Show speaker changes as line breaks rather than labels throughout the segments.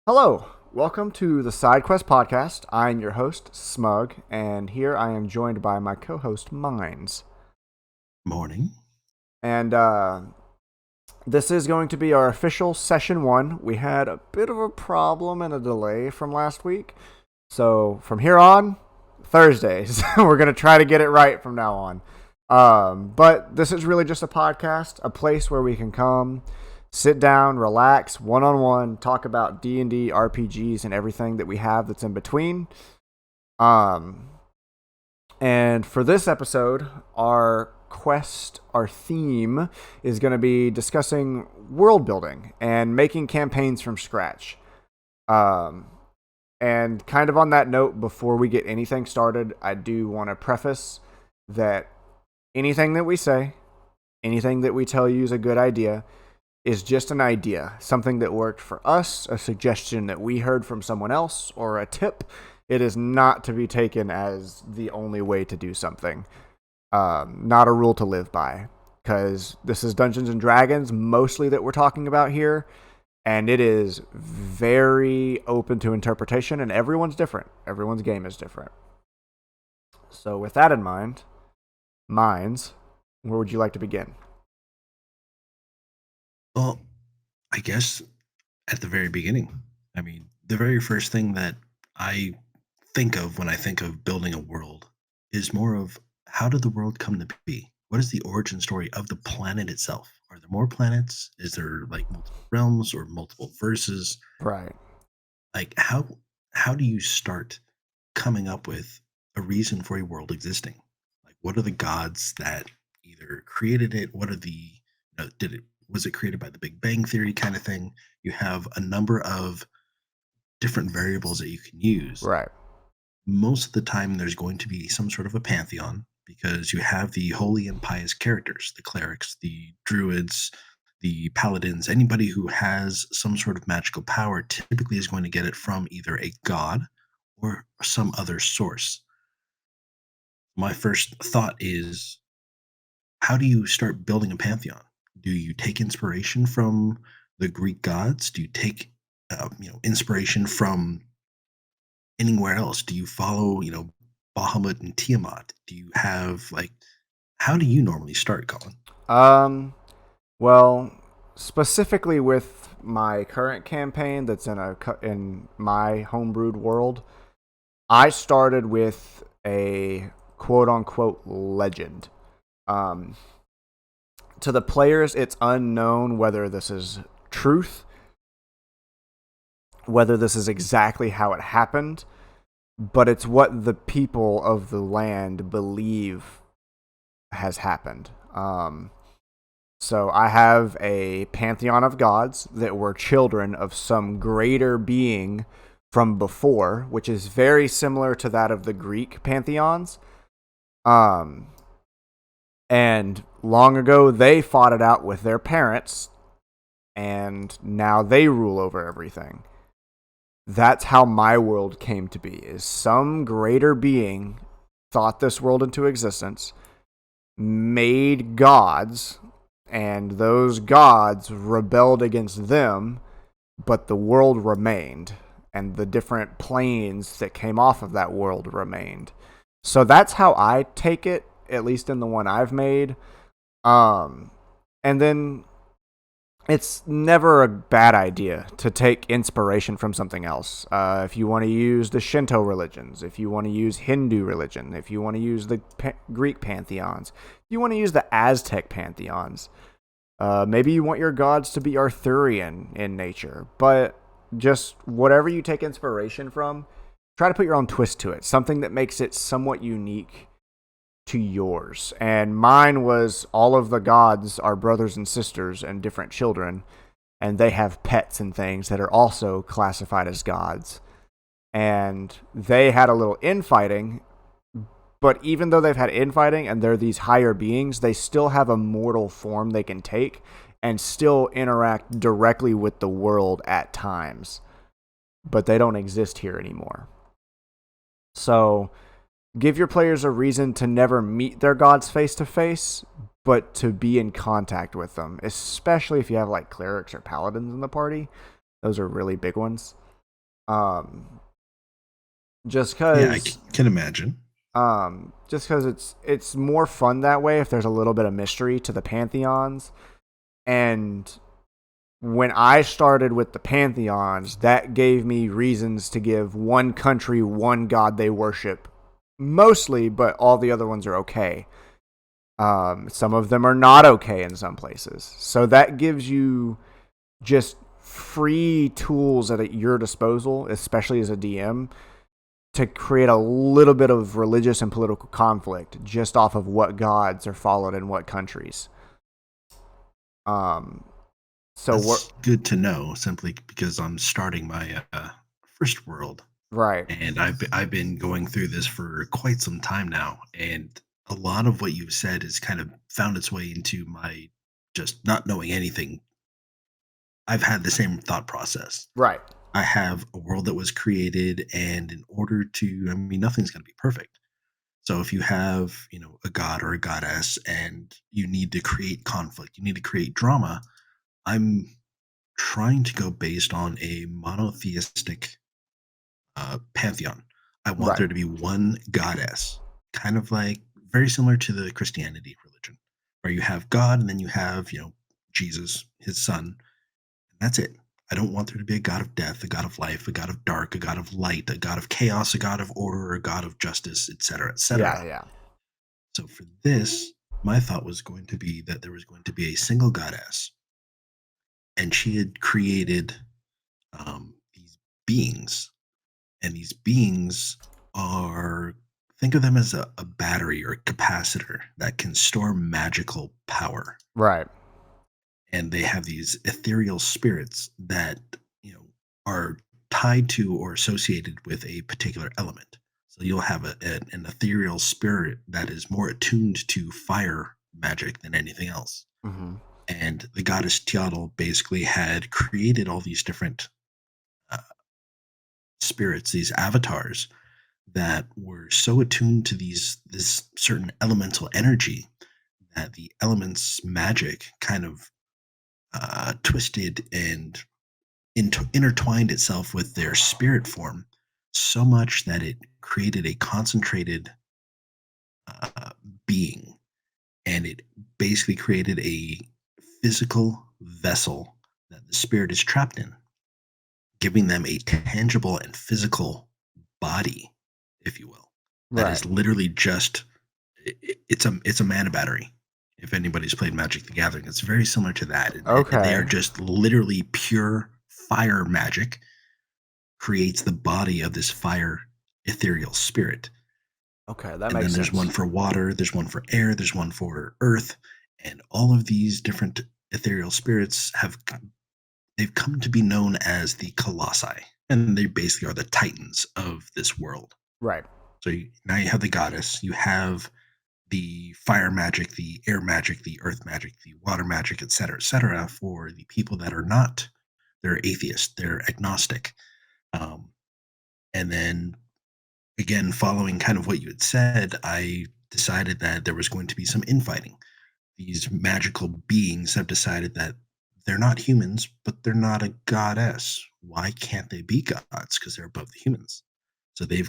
Hello, welcome to the SideQuest Podcast. I'm your host, Smug, and here I am joined by my co-host, Mindz.
Morning.
And this is going to be our official session one. We had a bit of a problem and a delay from last week, so from here on, Thursdays, we're going to try to get it right from now on. But this is really just a podcast, a place where we can come, sit down, relax, one-on-one, talk about D&D, RPGs, and everything that we have that's in between. And for this episode, our theme is going to be discussing world building and making campaigns from scratch. And kind of on that note, before we get anything started, I do want to preface that anything that we say, anything that we tell you is a good idea, is just an idea, something that worked for us, a suggestion that we heard from someone else, or a tip. It is not to be taken as the only way to do something. Not a rule to live by, because this is Dungeons and Dragons mostly that we're talking about here, and it is very open to interpretation, and everyone's different. Everyone's game is different. So with that in mind, Mindz, where would you like to begin?
Well, I guess at the very beginning. I mean, the very first thing that I think of when I think of building a world is more of how did the world come to be? What is the origin story of the planet itself? Are there more planets? Is there like multiple realms or multiple verses?
Right.
Like how do you start coming up with a reason for a world existing? Like what are the gods that either created it? What are the did it was it created by the Big Bang Theory kind of thing? You have a number of different variables that you can use.
Right.
Most of the time, there's going to be some sort of a pantheon because you have the holy and pious characters, the clerics, the druids, the paladins. Anybody who has some sort of magical power typically is going to get it from either a god or some other source. My first thought is, how do you start building a pantheon? Do you take inspiration from the Greek gods? Do you take inspiration from anywhere else? Do you follow Bahamut and Tiamat? Do you have how do you normally start, Colin?
Well, specifically with my current campaign that's in my homebrewed world, I started with a quote unquote legend. Um, to the players, it's unknown whether this is truth, whether this is exactly how it happened, but it's what the people of the land believe has happened. So I have a pantheon of gods that were children of some greater being from before, which is very similar to that of the Greek pantheons. And long ago, they fought it out with their parents, and now they rule over everything. That's how my world came to be, is some greater being thought this world into existence, made gods, and those gods rebelled against them, but the world remained, and the different planes that came off of that world remained. So that's how I take it, at least in the one I've made. And then it's never a bad idea to take inspiration from something else. If you want to use the Shinto religions, if you want to use Hindu religion, if you want to use the Greek pantheons, if you want to use the Aztec pantheons, maybe you want your gods to be Arthurian in nature, but just whatever you take inspiration from, try to put your own twist to it, something that makes it somewhat unique to yours. And mine was all of the gods are brothers and sisters and different children, and they have pets and things that are also classified as gods. And they had a little infighting, but even though they've had infighting and they're these higher beings, they still have a mortal form they can take and still interact directly with the world at times. But they don't exist here anymore. So give your players a reason to never meet their gods face to face, but to be in contact with them, especially if you have like clerics or paladins in the party. Those are really big ones. Um, just
Yeah, I
because
can imagine.
it's more fun that way if there's a little bit of mystery to the pantheons. And when I started with the pantheons, that gave me reasons to give one country one god they worship mostly, but all the other ones are okay. Some of them are not okay in some places. So that gives you just free tools at your disposal, especially as a DM, to create a little bit of religious and political conflict just off of what gods are followed in what countries. Um, so we're
That's good to know, simply because I'm starting my first world,
right,
and I've been going through this for quite some time now, and a lot of what you've said has kind of found its way into my just not knowing anything. I've had the same thought process.
right,
I have a world that was created, and in order to, I mean, nothing's going to be perfect. So if you have, a god or a goddess, and you need to create conflict, you need to create drama, I'm trying to go based on a monotheistic pantheon. I want
right.
there to be one goddess, kind of like very similar to the Christianity religion, where you have God and then you have, Jesus, his son, and that's it. I don't want there to be a god of death, a god of life, a god of dark, a god of light, a god of chaos, a god of order, a god of justice, etc.,
Yeah,
etc.
yeah.
So for this, my thought was going to be that there was going to be a single goddess, and she had created these beings, and these beings are, think of them as a battery or a capacitor that can store magical power,
Right.
and they have these ethereal spirits that are tied to or associated with a particular element. So you'll have an ethereal spirit that is more attuned to fire magic than anything else.
Mm-hmm.
And the goddess Teotl basically had created all these different uh, spirits, these avatars that were so attuned to this certain elemental energy that the elements magic kind of twisted and intertwined itself with their spirit form so much that it created a concentrated uh, being, and it basically created a physical vessel that the spirit is trapped in, giving them a tangible and physical body, if you will, that
Right.
is literally just it's a mana battery. If anybody's played Magic the Gathering, it's very similar to that, and they are
Okay.
just literally pure fire magic creates the body of this fire ethereal spirit.
Okay, that
And then
makes
there's one
sense.
for water, there's one for air, there's one for earth, and all of these different ethereal spirits they've come to be known as the Colossi, and they basically are the titans of this world.
Right.
So now you have the goddess, you have the fire magic, the air magic, the earth magic, the water magic, et cetera, for the people that are not, they're atheists, they're agnostic. Um, and then again, following kind of what you had said, I decided that there was going to be some infighting. These magical beings have decided that they're not humans, but they're not a goddess. Why can't they be gods? Because they're above the humans. So they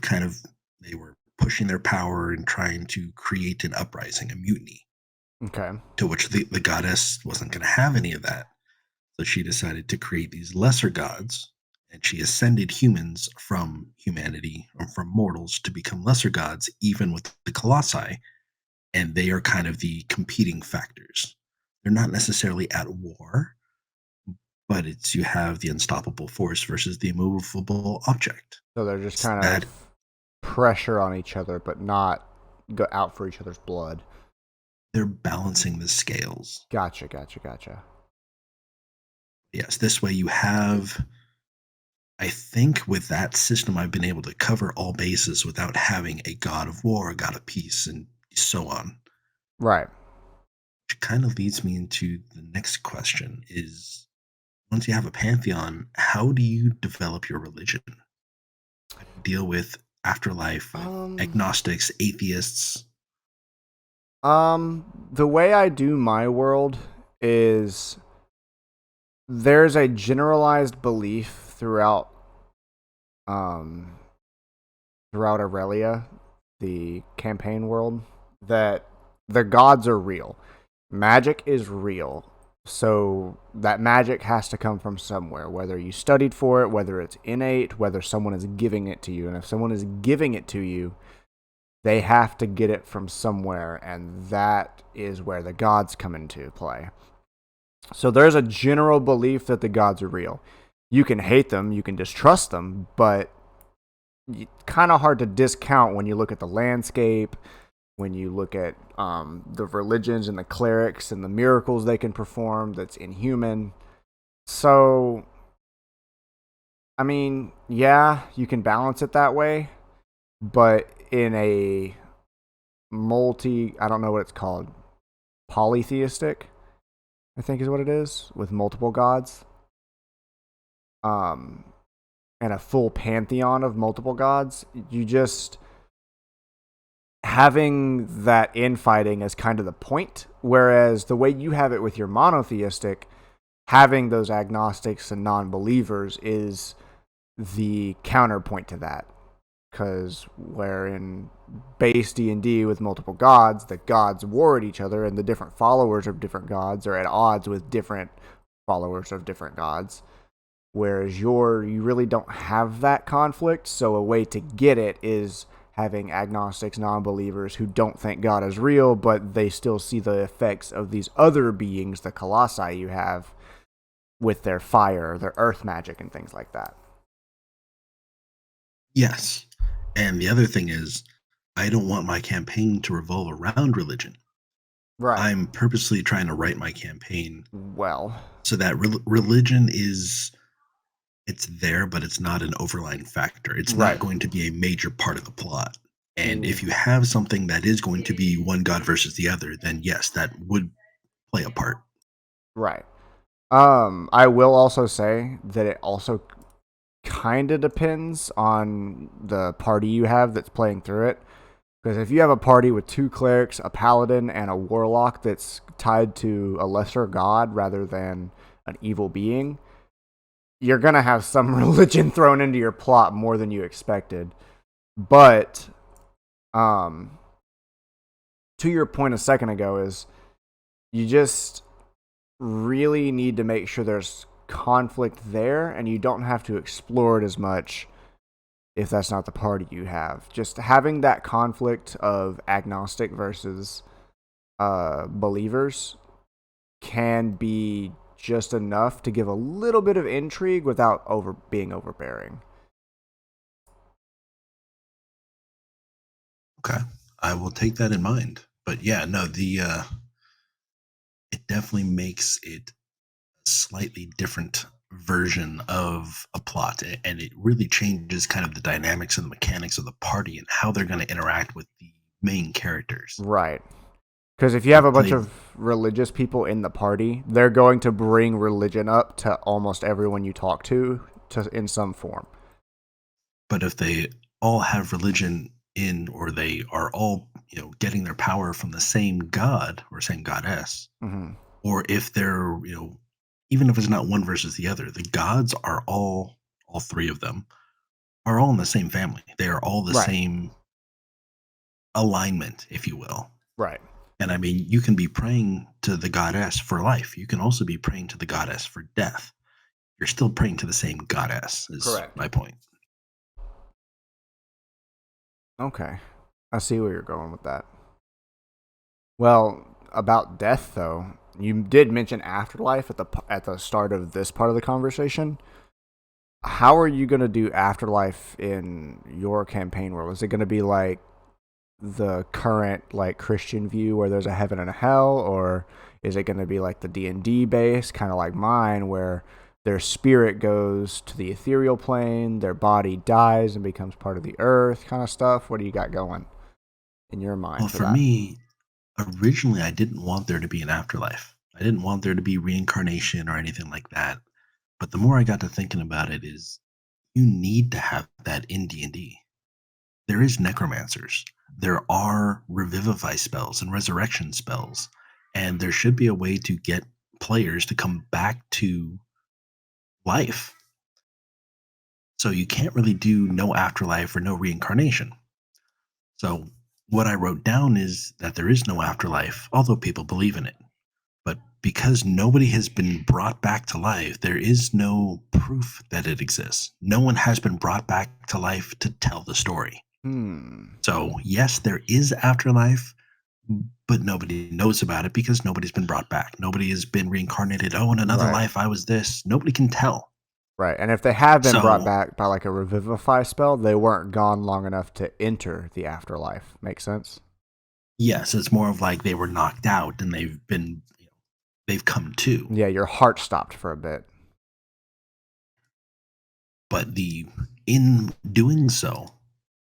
were pushing their power and trying to create an uprising, a mutiny,
Okay.
to which the goddess wasn't going to have any of that. So she decided to create these lesser gods, and she ascended humans from humanity or from mortals to become lesser gods, even with the Colossi, and they are kind of the competing factors. They're not necessarily at war, but it's you have the unstoppable force versus the immovable object.
So they're just
It's
kind
that
of pressure on each other, but not go out for each other's blood.
they're balancing the scales.
Gotcha, gotcha, gotcha.
Yes, this way you have, I think with that system, I've been able to cover all bases without having a god of war, a god of peace, and so on.
Right.
Which kind of leads me into the next question is, once you have a pantheon, how do you develop your religion? How do you deal with afterlife, with
Um,
agnostics, atheists?
the way I do my world is there's a generalized belief throughout um, throughout Aurelia, the campaign world, that the gods are real. Magic is real. So that magic has to come from somewhere, whether you studied for it, whether it's innate, whether someone is giving it to you. And if someone is giving it to you, they have to get it from somewhere, and that is where the gods come into play. So there's a general belief that the gods are real. You can hate them, you can distrust them, but kind of hard to discount when you look at the landscape, when you look at the religions and the clerics and the miracles they can perform that's inhuman. So, I mean, yeah, you can balance it that way, but in a I don't know what it's called, polytheistic, I think is what it is, with multiple gods. Um, and a full pantheon of multiple gods, you just having that infighting is kind of the point. Whereas the way you have it with your monotheistic, having those agnostics and non-believers is the counterpoint to that. Because where in base D&D with multiple gods, the gods war at each other, and the different followers of different gods are at odds with different followers of different gods. Whereas you really don't have that conflict, so a way to get it is having agnostics, non-believers who don't think God is real, but they still see the effects of these other beings, the Colossi you have, with their fire, their earth magic, and things like that.
Yes. And the other thing is, I don't want my campaign to revolve around religion.
Right.
I'm purposely trying to write my campaign
well
so that religion it's there, but it's not an overlying factor. It's
Right.
not going to be a major part of the plot. And if you have something that is going to be one god versus the other, then yes, that would play a part.
Right. I will also say that it also kind of depends on the party you have that's playing through it. Because if you have a party with 2 clerics, a paladin, and a warlock that's tied to a lesser god rather than an evil being, you're going to have some religion thrown into your plot more than you expected. But to your point a second ago is you just really need to make sure there's conflict there, and you don't have to explore it as much if that's not the party you have. Just having that conflict of agnostic versus believers can be just enough to give a little bit of intrigue without being overbearing.
Okay, I will take that in mind. But yeah, no, it definitely makes it a slightly different version of a plot, and it really changes kind of the dynamics and the mechanics of the party and how they're going to interact with the main characters.
Right. Because if you have a bunch of religious people in the party, they're going to bring religion up to almost everyone you talk to in some form.
But if they all have religion or they are all, getting their power from the same god or same goddess, or if they're, even if it's not one versus the other, the gods are all 3 of them are all in the same family. They are all the same alignment, if you will.
Right.
And I mean, you can be praying to the goddess for life. You can also be praying to the goddess for death. You're still praying to the same goddess, is my point.
Okay. I see where you're going with that. Well, about death, though, you did mention afterlife at the start of this part of the conversation. How are you going to do afterlife in your campaign world? Is it going to be like the current like Christian view where there's a heaven and a hell, or is it going to be like the D&D base, kind of like mine, where their spirit goes to the ethereal plane, their body dies and becomes part of the earth, kind of stuff? What do you got going in your mind?
Well, for me, originally I didn't want there to be an afterlife. I didn't want there to be reincarnation or anything like that. But the more I got to thinking about it, is you need to have that in D&D. There is necromancers. There are revivify spells and resurrection spells. And there should be a way to get players to come back to life. So you can't really do no afterlife or no reincarnation. So what I wrote down is that there is no afterlife, although people believe in it. But because nobody has been brought back to life, there is no proof that it exists. No one has been brought back to life to tell the story.
Hmm.
So, yes, there is afterlife, but nobody knows about it because nobody's been brought back. Nobody has been reincarnated. Oh, in another
Right.
life, I was this. Nobody can tell.
Right. And if they have been brought
So,
back by like a revivify spell, they weren't gone long enough to enter the afterlife. Makes sense?
yes, it's more of like they were knocked out and they've come to.
Yeah, your heart stopped for a bit.
But in doing so,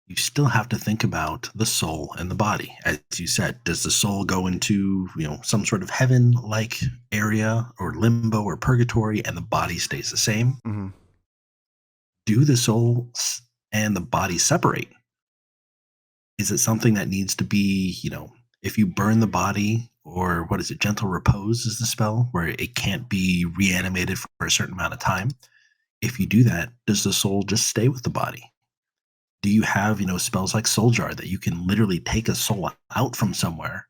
you still have to think about the soul and the body. As you said, does the soul go into, some sort of heaven like area or limbo or purgatory and the body stays the same?
Mm-hmm.
Do the soul and the body separate? Is it something that needs to be, if you burn the body, or what is it, gentle repose is the spell, where it can't be reanimated for a certain amount of time? If you do that, does the soul just stay with the body? Do you have, spells like Soul Jar that you can literally take a soul out from somewhere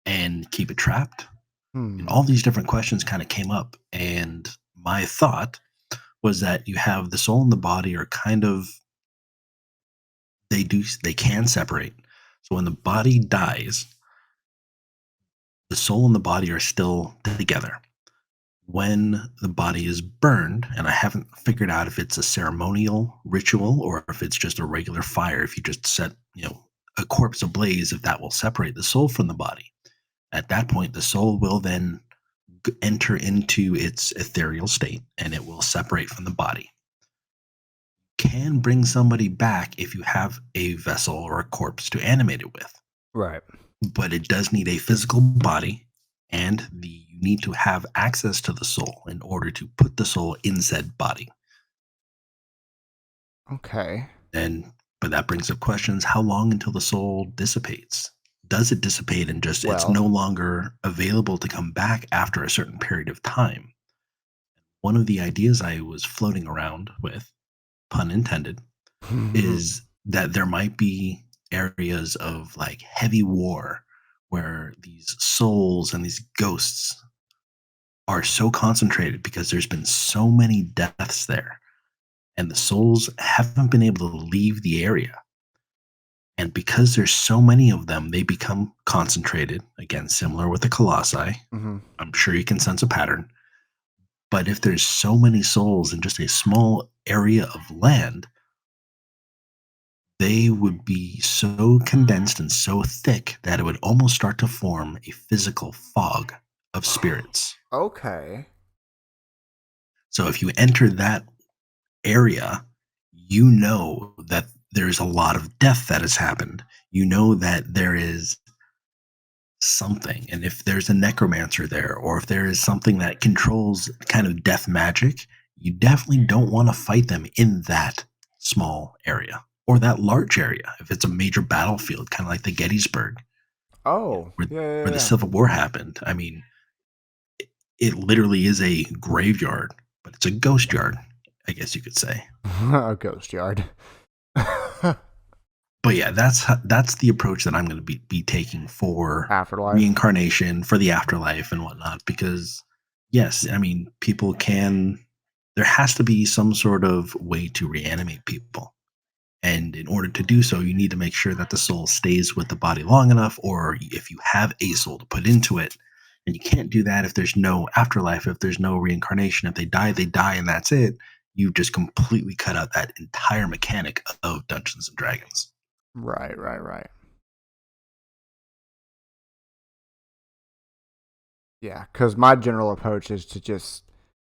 and keep it trapped? And
Hmm.
all these different questions kind of came up. And my thought was that you have the soul and the body are kind of, they can separate. So when the body dies, the soul and the body are still together. When the body is burned, and I haven't figured out if it's a ceremonial ritual or if it's just a regular fire, if you just set, a corpse ablaze, if that will separate the soul from the body. At that point, the soul will then enter into its ethereal state and it will separate from the body. Can bring somebody back if you have a vessel or a corpse to animate it with,
Right.
but it does need a physical body, and you need to have access to the soul in order to put the soul in said body.
Okay.
And but that brings up questions: how long until the soul dissipates? Does it dissipate and just it's
Well.
no longer available to come back after a certain period of time? One of the ideas I was floating around with, pun intended, is that there might be areas of like heavy war where these souls and these ghosts are so concentrated because there's been so many deaths there, and the souls haven't been able to leave the area. And because there's so many of them, they become concentrated. Again, similar with the Colossi.
Mm-hmm.
I'm sure you can sense a pattern. But if there's so many souls in just a small area of land, they would be so condensed and so thick that it would almost start to form a physical fog of spirits.
Okay.
So if you enter that area, you know that there's a lot of death that has happened. You know that there is something. And if there's a necromancer there, or if there is something that controls kind of death magic, you definitely don't want to fight them in that small area or that large area. If it's a major battlefield, kind of like the Gettysburg,
Oh.
where,
Yeah. Yeah.
where the
Yeah.
Civil War happened. I mean, it literally is a graveyard, but it's a ghost yard, I guess you could say.
A ghost yard.
But yeah, that's the approach that I'm going to be taking for
Afterlife.
reincarnation, for the afterlife and whatnot. Because yes, I mean, people can. There has to be some sort of way to reanimate people, and in order to do so, you need to make sure that the soul stays with the body long enough, or if you have a soul to put into it, and you can't do that if there's no afterlife, if there's no reincarnation. If they die, and that's it. You've just completely cut out that entire mechanic of Dungeons and Dragons.
Right. Right. Right. Yeah. Because my general approach is to just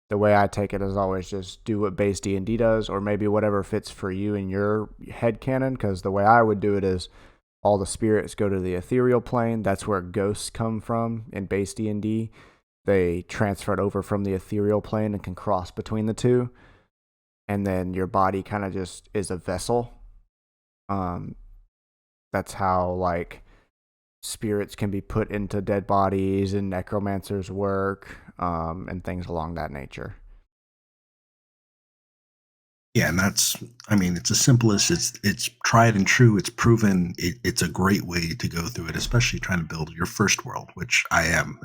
the way I take it is always just do what base D&D does, or maybe whatever fits for you in your head canon. Because the way I would do it is all the spirits go to the ethereal plane. That's where ghosts come from in base D&D. They transfer it over from the ethereal plane and can cross between the two. And then your body kind of just is a vessel. That's how like spirits can be put into dead bodies and necromancers work, and things along that nature.
Yeah, and I mean, it's as simple as it's tried and true. It's proven. It's a great way to go through it, especially trying to build your first world, which I am.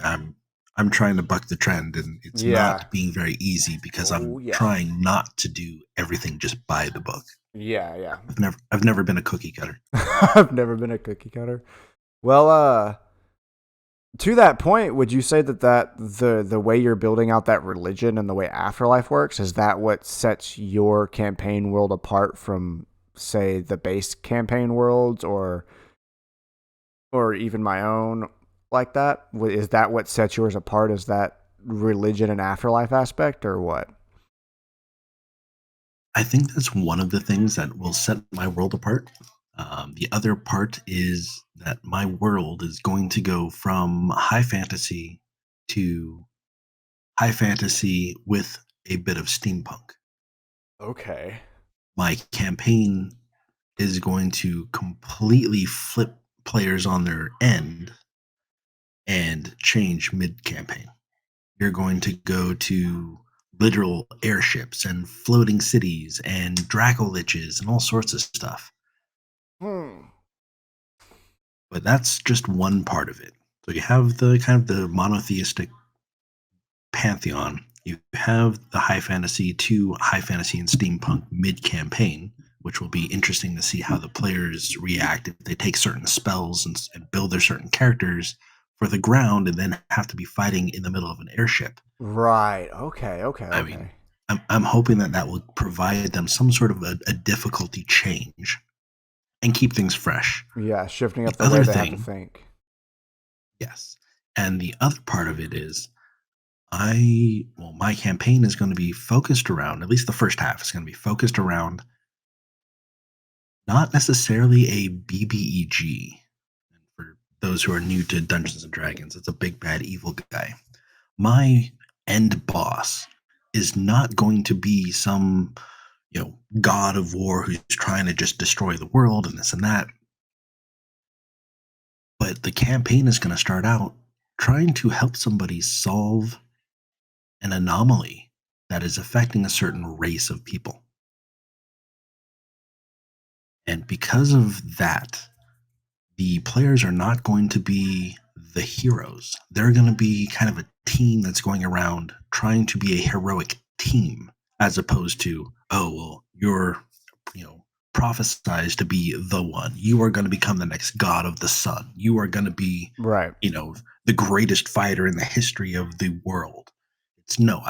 I'm trying to buck the trend, and it's
Yeah.
not being very easy because
Oh,
I'm
yeah.
trying not to do everything just by the book.
Yeah, yeah.
I've never been a cookie cutter.
I've never been a cookie cutter. Well, to that point, would you say that the way you're building out that religion and the way Afterlife works, is that what sets your campaign world apart from, say, the base campaign worlds, or even my own like that? Is that what sets yours apart? Is that religion and Afterlife aspect, or what?
I think that's one of the things that will set my world apart. The other part is that my world is going to go from high fantasy to high fantasy with a bit of steampunk.
Okay.
My campaign is going to completely flip players on their end and change mid campaign. You're going to go to literal airships and floating cities and Dracoliches and all sorts of stuff.
Hmm.
But that's just one part of it. So you have the kind of the monotheistic pantheon. You have the high fantasy to high fantasy and steampunk mid campaign, which will be interesting to see how the players react if they take certain spells and build their certain characters for the ground and then have to be fighting in the middle of an airship.
Right. Okay. Okay.
I mean,
Okay.
I'm hoping that will provide them some sort of a difficulty change and keep things fresh.
Yeah, shifting
The
up the way
other
they have to
thing,
think.
yes, and the other part of it is my campaign is going to be focused around, at least the first half is going to be focused around not necessarily a BBEG. For those who are new to Dungeons and Dragons, it's a big bad evil guy. My end boss is not going to be some, god of war who's trying to just destroy the world and this and that. But the campaign is going to start out trying to help somebody solve an anomaly that is affecting a certain race of people. And because of that, the players are not going to be the heroes. They're going to be kind of a team that's going around trying to be a heroic team, as opposed to, oh, well, you're, prophesized to be the one. You are going to become the next god of the sun. You are going to be,
Right.
The greatest fighter in the history of the world. It's no,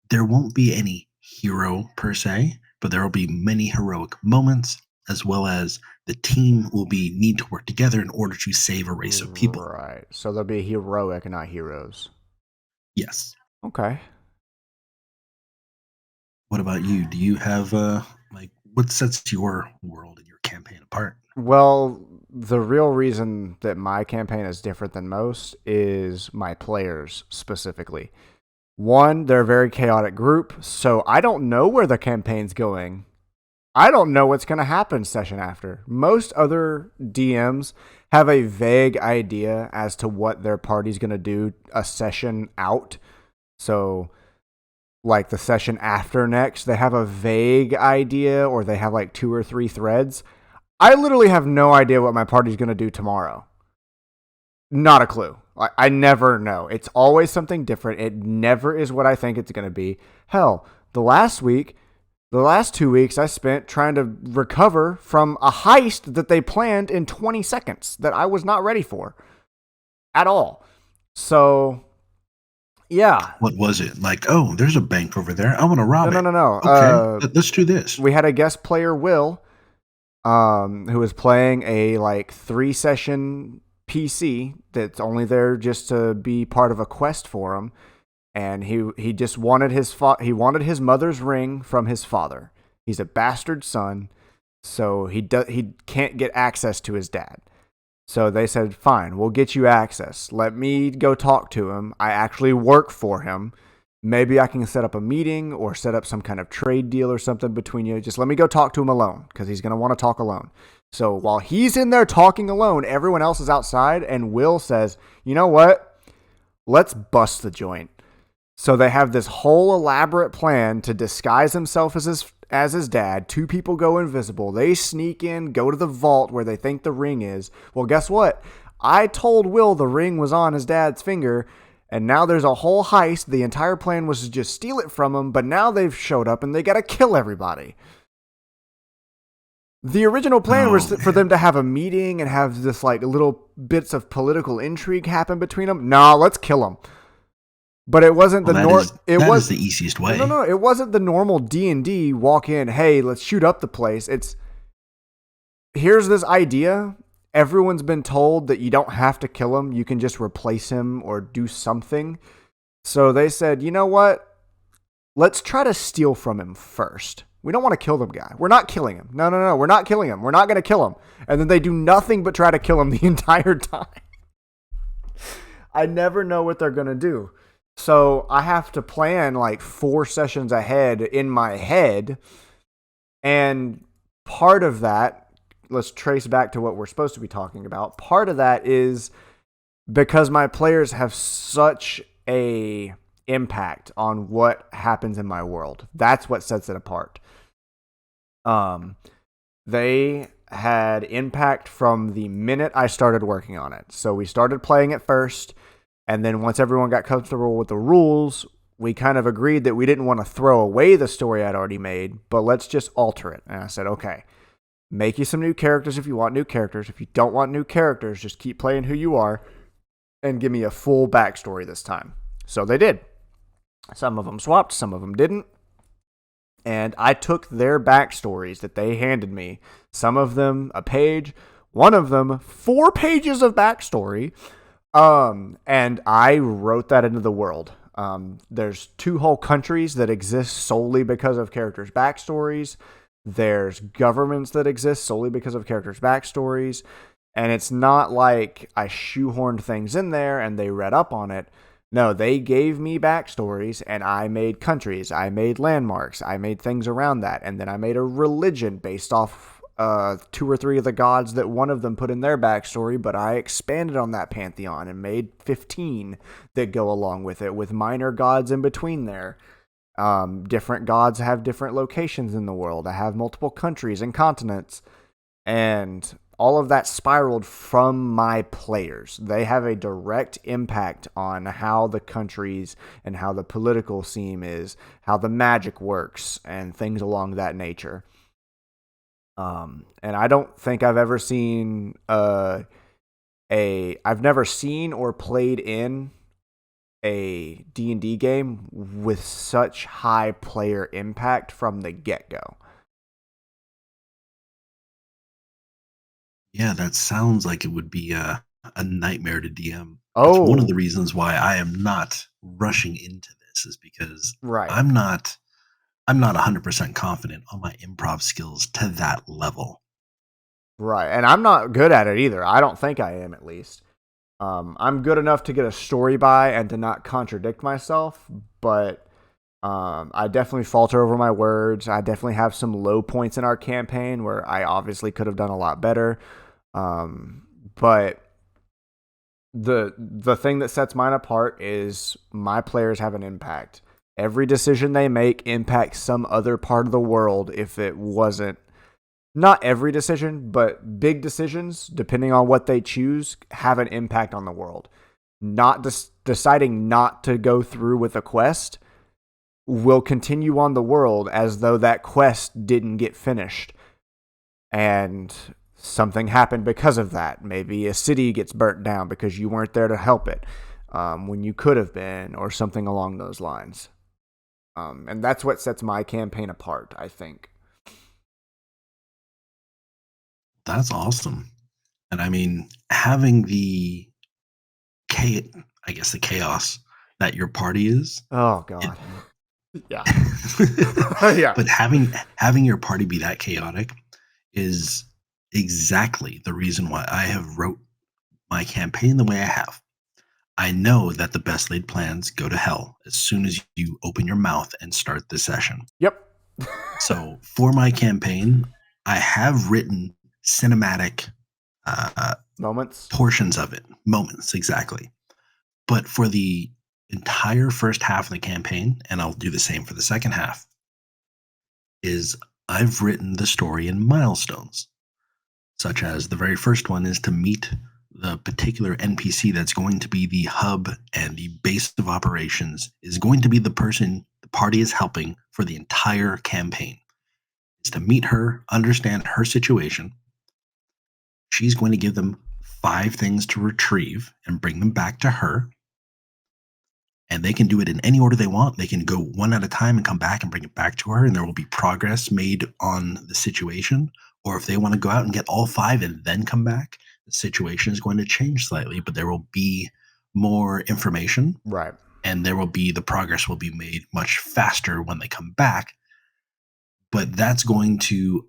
there won't be any hero per se, but there will be many heroic moments, as well as the team will need to work together in order to save a race of people.
Right. So they'll be heroic and not heroes.
Yes.
Okay.
What about you? Do you have what sets your world and your campaign apart?
Well, the real reason that my campaign is different than most is my players specifically. One, they're a very chaotic group, so I don't know where the campaign's going. I don't know what's going to happen session after. Most other DMs have a vague idea as to what their party's going to do a session out. So, like the session after next, they have a vague idea, or they have like 2 or 3 threads. I literally have no idea what my party's going to do tomorrow. Not a clue. I never know. It's always something different. It never is what I think it's going to be. Hell, the last 2 weeks I spent trying to recover from a heist that they planned in 20 seconds that I was not ready for at all. So, yeah.
What was it? Like, oh, there's a bank over there. I want to rob it.
No.
Okay, let's do this.
We had a guest player, Will, who was playing a 3-session PC that's only there just to be part of a quest for him. And he just wanted he wanted his mother's ring from his father. He's a bastard son, so he can't get access to his dad. So they said, "Fine, we'll get you access. Let me go talk to him. I actually work for him. Maybe I can set up a meeting or set up some kind of trade deal or something between you. Just let me go talk to him alone, because he's going to want to talk alone." So while he's in there talking alone, everyone else is outside, and Will says, "You know what? Let's bust the joint." So they have this whole elaborate plan to disguise himself as his dad. Two people go invisible. They sneak in, go to the vault where they think the ring is. Well, guess what? I told Will the ring was on his dad's finger, and now there's a whole heist. The entire plan was to just steal it from him, but now they've showed up and they got to kill everybody. The original plan was for them to have a meeting and have this like little bits of political intrigue happen between them. No, let's kill them. But it wasn't the
That was the easiest way.
No. It wasn't the normal D&D walk in. Hey, let's shoot up the place. It's here's this idea. Everyone's been told that you don't have to kill him. You can just replace him or do something. So they said, you know what? Let's try to steal from him first. We don't want to kill the guy. We're not killing him. No. We're not killing him. We're not going to kill him. And then they do nothing but try to kill him the entire time. I never know what they're going to do. So I have to plan like 4 sessions ahead in my head. And part of that, let's trace back to what we're supposed to be talking about. Part of that is because my players have such a impact on what happens in my world. That's what sets it apart. They had impact from the minute I started working on it. So we started playing it first. And then once everyone got comfortable with the rules, we kind of agreed that we didn't want to throw away the story I'd already made, but let's just alter it. And I said, okay, make you some new characters if you want new characters. If you don't want new characters, just keep playing who you are and give me a full backstory this time. So they did. Some of them swapped, some of them didn't. And I took their backstories that they handed me, some of them a page, one of them 4 pages of backstory. And I wrote that into the world. There's 2 whole countries that exist solely because of characters' backstories. There's governments that exist solely because of characters' backstories. And it's not like I shoehorned things in there and they read up on it. No, they gave me backstories and I made countries. I made landmarks. I made things around that. And then I made a religion based off 2 or 3 of the gods that one of them put in their backstory, but I expanded on that pantheon and made 15 that go along with it, with minor gods in between there. Different gods have different locations in the world. I have multiple countries and continents, and all of that spiraled from my players. They have a direct impact on how the countries and how the political scene is, how the magic works, and things along that nature. And I don't think I've ever seen I've never seen or played in a D&D game with such high player impact from the get-go.
Yeah, that sounds like it would be a nightmare to DM.
Oh,
that's one of the reasons why I am not rushing into this, is because
right.
I'm not 100% confident on my improv skills to that level.
Right, and I'm not good at it either. I don't think I am, at least. I'm good enough to get a story by and to not contradict myself, but I definitely falter over my words. I definitely have some low points in our campaign where I obviously could have done a lot better. But the thing that sets mine apart is my players have an impact. Every decision they make impacts some other part of the world. If it wasn't, not every decision, but big decisions, depending on what they choose, have an impact on the world. Not deciding not to go through with a quest will continue on the world as though that quest didn't get finished. And something happened because of that. Maybe a city gets burnt down because you weren't there to help it when you could have been, or something along those lines. And that's what sets my campaign apart, I think.
That's awesome. And I mean, having the chaos that your party is.
Oh, God. Yeah.
Yeah. But having your party be that chaotic is exactly the reason why I have wrote my campaign the way I have. I know that the best laid plans go to hell as soon as you open your mouth and start the session.
Yep.
So for my campaign, I have written cinematic
moments,
portions of it, moments, exactly. But for the entire first half of the campaign, and I'll do the same for the second half, is I've written the story in milestones, such as the very first one is to meet the particular NPC that's going to be the hub and the base of operations, is going to be the person the party is helping for the entire campaign. Is to meet her, understand her situation. She's going to give them 5 things to retrieve and bring them back to her. And they can do it in any order they want. They can go one at a time and come back and bring it back to her, and there will be progress made on the situation. Or if they want to go out and get all 5 and then come back, the situation is going to change slightly, but there will be more information.
Right.
And the progress will be made much faster when they come back. But that's going to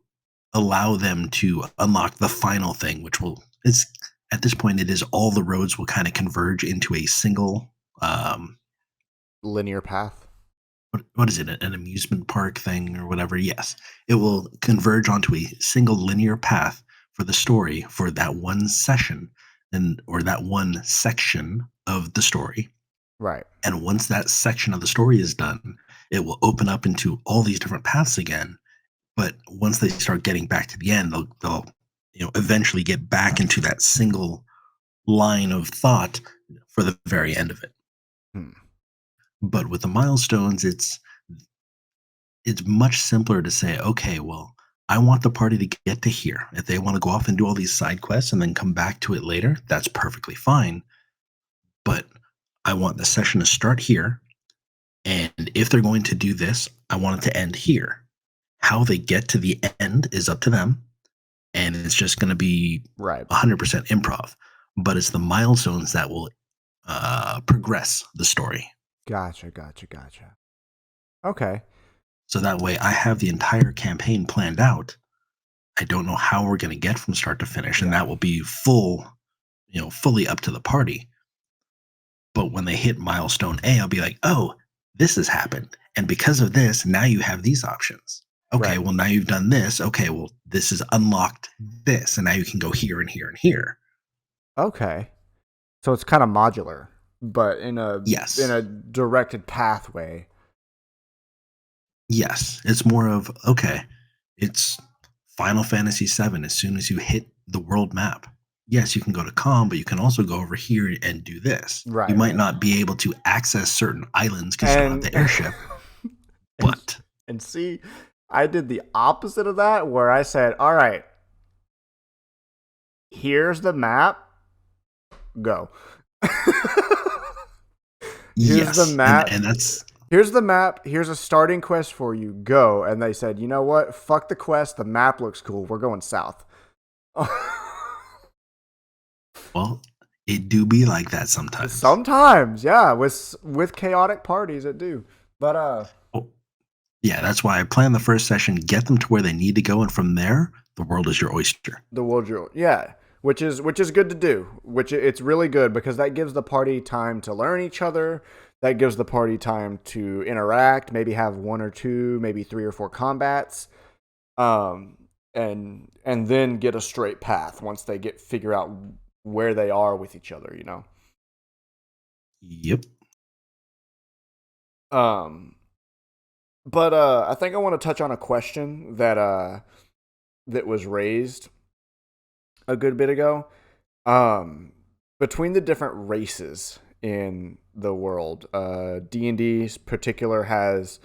allow them to unlock the final thing, which is at this point, it is all the roads will kind of converge into a single
linear path.
What is it? An amusement park thing or whatever? Yes. It will converge onto a single linear path for the story for that one session or that one section of the story.
Right.
And once that section of the story is done, it will open up into all these different paths again. But once they start getting back to the end, they'll eventually get back into that single line of thought for the very end of it. But with the milestones, it's much simpler to say, okay, well, I want the party to get to here. If they want to go off and do all these side quests and then come back to it later, that's perfectly fine. But I want the session to start here. And if they're going to do this, I want it to end here. How they get to the end is up to them. And it's just going to be 100% improv. But it's the milestones that will progress the story.
Gotcha. Okay.
So that way I have the entire campaign planned out. I don't know how we're going to get from start to finish, and that will be fully up to the party. But when they hit milestone A, I'll be like, oh, this has happened. And because of this, now you have these options. Okay, well, now you've done this. Okay, well, this has unlocked this, and now you can go here and here and here.
Okay. So it's kind of modular, but in a directed pathway.
Yes, it's more of, okay, it's Final Fantasy VII. As soon as you hit the world map, yes, you can go to Com, but you can also go over here and do this.
Right.
You might not be able to access certain islands because you don't have the airship.
And see, I did the opposite of that, where I said, all right, here's the map, go. Here's the map.
And that's...
Here's the map. Here's a starting quest for you. Go. And they said, you know what? Fuck the quest. The map looks cool. We're going south.
Well, it do be like that sometimes.
Sometimes, yeah. With chaotic parties, it do. But
yeah, that's why I plan the first session, get them to where they need to go, and from there, the world is your oyster.
Which is good to do. It's really good because that gives the party time to learn each other. That gives the party time to interact, maybe have 1 or 2, maybe 3 or 4 combats, and then get a straight path once they figure out where they are with each other,
Yep.
But I think I want to touch on a question that was raised a good bit ago. Between the different races in the world, D&D's particular has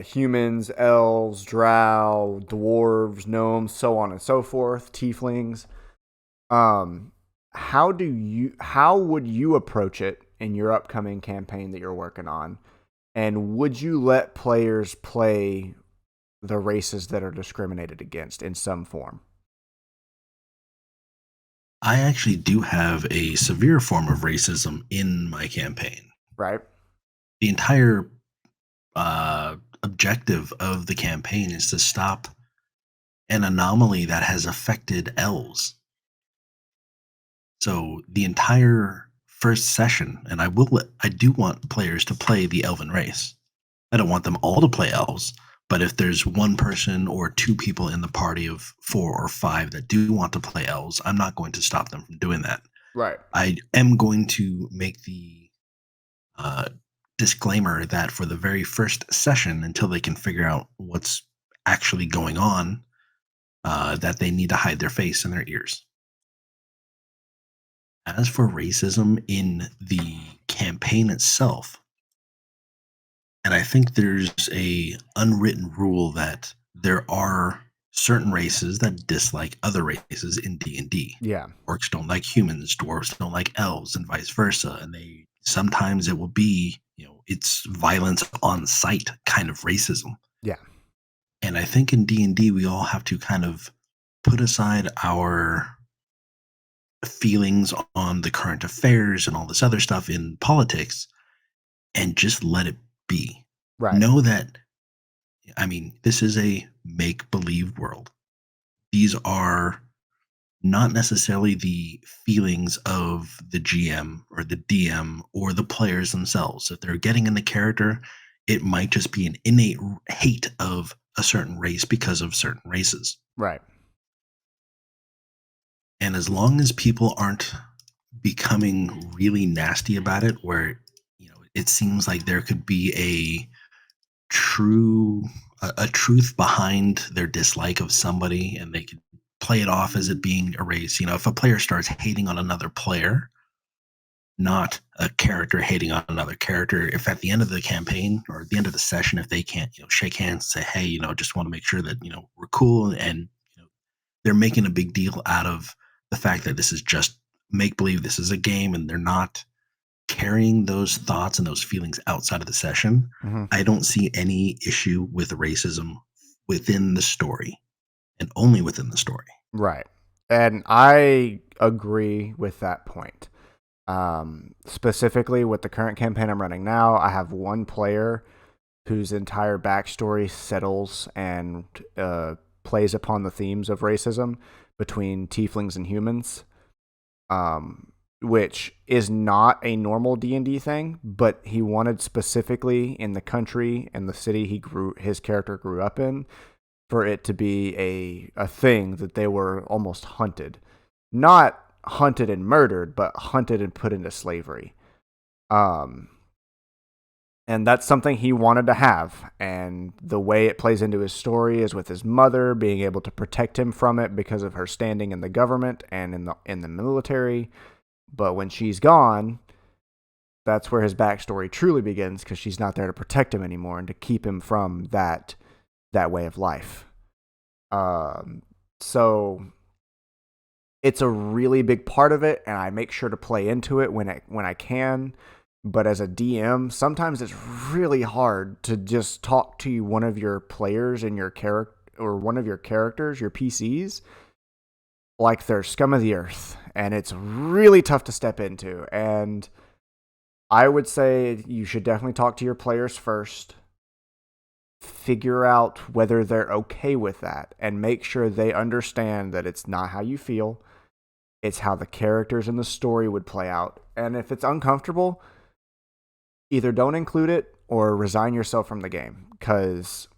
humans, elves, drow, dwarves, gnomes, so on and so forth, tieflings. How would you approach it in your upcoming campaign that you're working on? And would you let players play the races that are discriminated against in some form?
I actually do have a severe form of racism in my campaign.
Right.
The entire objective of the campaign is to stop an anomaly that has affected elves. So the entire first session, and I do want players to play the elven race. I don't want them all to play elves, but if there's one person or 2 people in the party of 4 or 5 that do want to play elves, I'm not going to stop them from doing that.
Right.
I am going to make the uh, disclaimer that for the very first session, until they can figure out what's actually going on, that they need to hide their face and their ears. As for racism in the campaign itself, and I think there's a unwritten rule that there are certain races that dislike other races in D&D.
Yeah.
Orcs don't like humans, dwarves don't like elves, and vice versa. And they sometimes it will be, it's violence on sight kind of racism.
Yeah.
And I think in D&D we all have to kind of put aside our feelings on the current affairs and all this other stuff in politics and just let it be.
Right.
Know that, I mean, this is a make believe world. These are not necessarily the feelings of the GM or the DM or the players themselves. If they're getting in the character, it might just be an innate hate of a certain race because of certain races.
Right.
And as long as people aren't becoming really nasty about it, where it seems like there could be a truth behind their dislike of somebody, and they could play it off as it being erased. If a player starts hating on another player, not a character hating on another character, if at the end of the campaign or at the end of the session, if they can't shake hands and say, hey, just want to make sure that we're cool, and they're making a big deal out of the fact that this is just make believe, this is a game, and they're not carrying those thoughts and those feelings outside of the session, I don't see any issue with racism within the story, and only within the story.
Right. And I agree with that point. Specifically with the current campaign I'm running now, I have one player whose entire backstory settles and plays upon the themes of racism between tieflings and humans, which is not a normal D&D thing, but he wanted specifically in the country and the city his character grew up in, for it to be a thing that they were almost hunted. Not hunted and murdered, but hunted and put into slavery. And that's something he wanted to have. And the way it plays into his story is with his mother being able to protect him from it because of her standing in the government and in the military. But when she's gone, that's where his backstory truly begins, because she's not there to protect him anymore and to keep him from that way of life. So it's a really big part of it, and I make sure to play into it when I can. But as a DM, sometimes it's really hard to just talk to one of your players and your character, or one of your characters, your PCs, like they're scum of the earth, and it's really tough to step into. And I would say you should definitely talk to your players first. Figure out whether they're okay with that, and make sure they understand that it's not how you feel. It's how the characters in the story would play out. And if it's uncomfortable, either don't include it or resign yourself from the game, because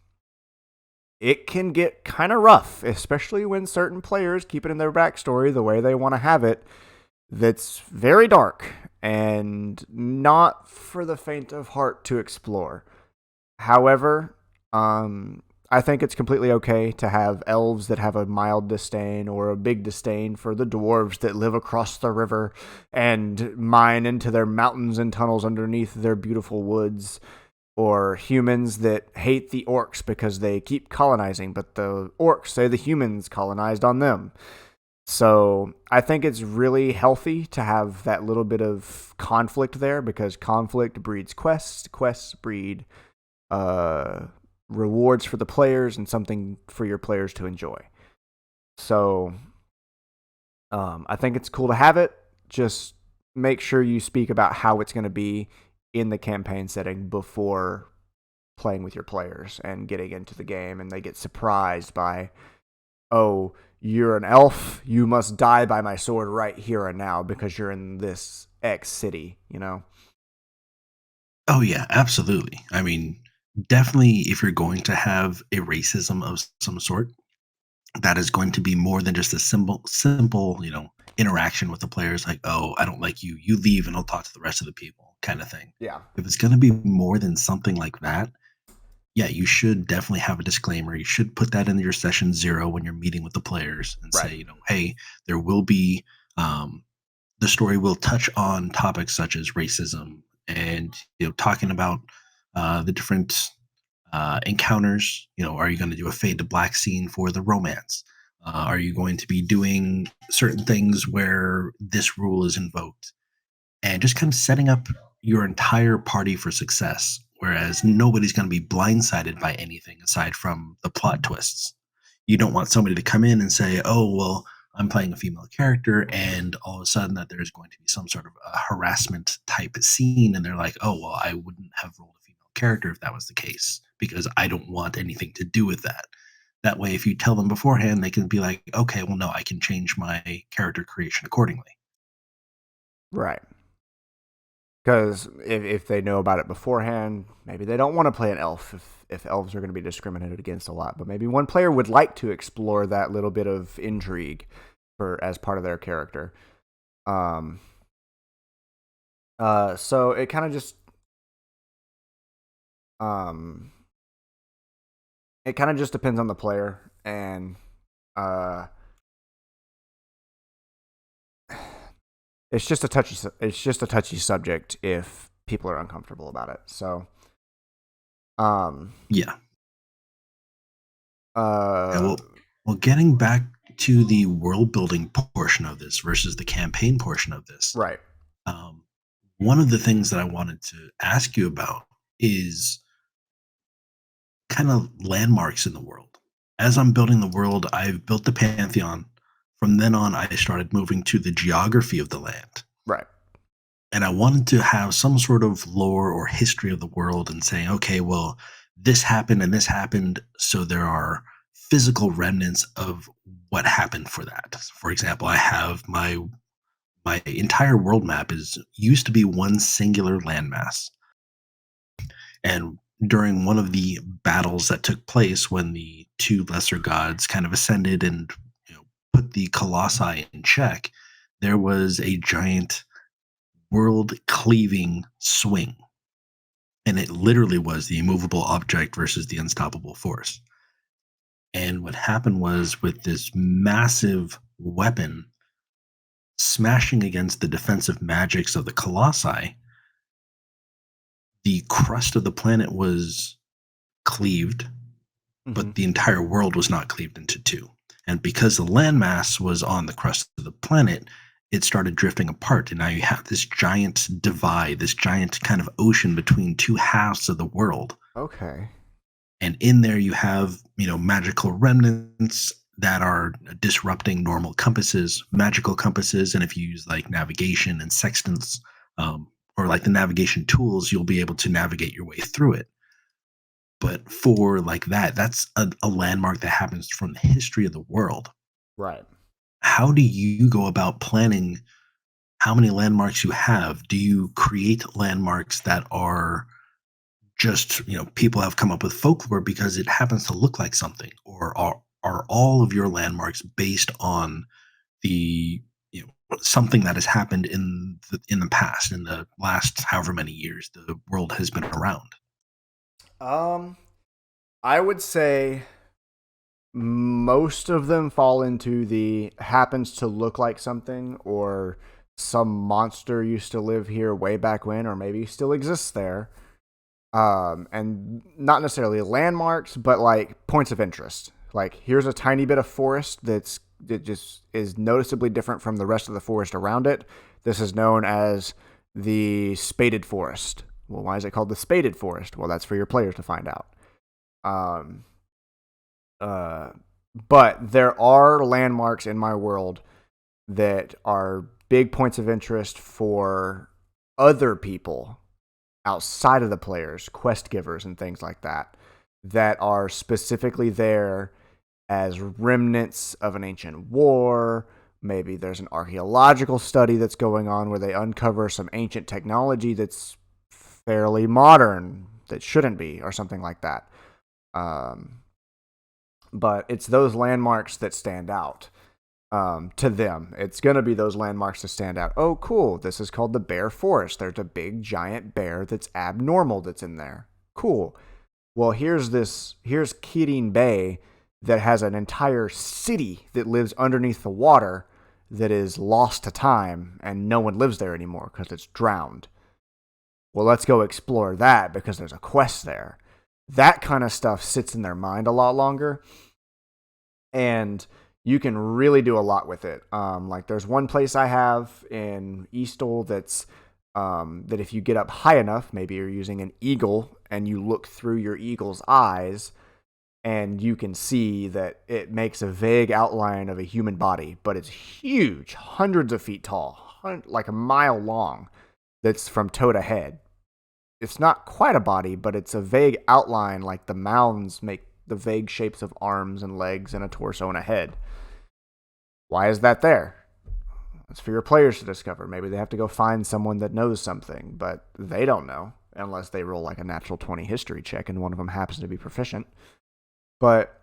it can get kind of rough, especially when certain players keep it in their backstory the way they want to have it. That's very dark and not for the faint of heart to explore. However, I think it's completely okay to have elves that have a mild disdain or a big disdain for the dwarves that live across the river and mine into their mountains and tunnels underneath their beautiful woods, or humans that hate the orcs because they keep colonizing, but the orcs say the humans colonized on them. So I think it's really healthy to have that little bit of conflict there, because conflict breeds quests. Quests breed rewards for the players and something for your players to enjoy. So I think it's cool to have it. Just make sure you speak about how it's going to be in the campaign setting before playing with your players and getting into the game, and they get surprised by, oh, you're an elf, you must die by my sword right here and now because you're in this X city,
Oh yeah, absolutely. I mean, definitely if you're going to have a racism of some sort, that is going to be more than just a simple, interaction with the players. Like, oh, I don't like you. You leave, and I'll talk to the rest of the people, kind of thing.
Yeah.
If it's going to be more than something like that, yeah, you should definitely have a disclaimer. You should put that in your session 0 when you're meeting with the players and
Right.
say, hey, there will be the story will touch on topics such as racism and talking about the different encounters. Are you going to do a fade to black scene for the romance? Are you going to be doing certain things where this rule is invoked? And just kind of setting up your entire party for success, whereas nobody's going to be blindsided by anything aside from the plot twists. You don't want somebody to come in and say, oh, well, I'm playing a female character, and all of a sudden that there's going to be some sort of a harassment type scene, and they're like, oh, well, I wouldn't have rolled a female character if that was the case, because I don't want anything to do with that. That way, if you tell them beforehand, they can be like, okay, well, no, I can change my character creation accordingly.
Right. Because if they know about it beforehand, maybe they don't want to play an elf if elves are going to be discriminated against a lot. But maybe one player would like to explore that little bit of intrigue as part of their character. So it kind of just depends on the player, and it's just a touchy subject if people are uncomfortable about it. So,
yeah. Well, getting back to the world building portion of this versus the campaign portion of this,
right.
One of the things that I wanted to ask you about is kind of landmarks in the world. As I'm building the world, I've built the Pantheon. From then on, I started moving to the geography of the land.
Right.
And I wanted to have some sort of lore or history of the world and saying, okay, well, this happened and this happened. So there are physical remnants of what happened for that. For example, I have my entire world map used to be one singular landmass. And during one of the battles that took place when the two lesser gods kind of ascended and put the Colossi in check, there was a giant world cleaving swing. And it literally was the immovable object versus the unstoppable force. And what happened was, with this massive weapon smashing against the defensive magics of the Colossi, the crust of the planet was cleaved, but the entire world was not cleaved into two. And because the landmass was on the crust of the planet, it started drifting apart. And now you have this giant divide, this giant kind of ocean between two halves of the world.
Okay.
And in there you have, magical remnants that are disrupting normal compasses, magical compasses. And if you use like navigation and sextants, or like the navigation tools, you'll be able to navigate your way through it. But for like that's a landmark that happens from the history of the world.
Right.
How do you go about planning how many landmarks you have? Do you create landmarks that are just, people have come up with folklore because it happens to look like something? Or are all of your landmarks based on the something that has happened in the past, in the last however many years the world has been around?
I would say most of them fall into the happens to look like something, or some monster used to live here way back when, or maybe still exists there. And not necessarily landmarks, but like points of interest. Like, here's a tiny bit of forest that just is noticeably different from the rest of the forest around it. This is known as the Spaded Forest. Well, why is it called the Spaded Forest? Well, that's for your players to find out. But there are landmarks in my world that are big points of interest for other people outside of the players, quest givers and things like that, that are specifically there as remnants of an ancient war. Maybe there's an archaeological study that's going on where they uncover some ancient technology that's fairly modern that shouldn't be, or something like that. But it's those landmarks that stand out to them. It's going to be those landmarks that stand out. Oh, cool. This is called the Bear Forest. There's a big giant bear that's abnormal that's in there. Cool. Well, here's Kirin Bay that has an entire city that lives underneath the water that is lost to time and no one lives there anymore because it's drowned. Well, let's go explore that because there's a quest there. That kind of stuff sits in their mind a lot longer. And you can really do a lot with it. Like there's one place I have in Eastal that's that if you get up high enough, maybe you're using an eagle and you look through your eagle's eyes and you can see that it makes a vague outline of a human body, but it's huge, hundreds of feet tall, like a mile long, that's from toe to head. It's not quite a body, but it's a vague outline, like the mounds make the vague shapes of arms and legs and a torso and a head. Why is that there? It's for your players to discover. Maybe they have to go find someone that knows something, but they don't know unless they roll like a natural 20 history check and one of them happens to be proficient. But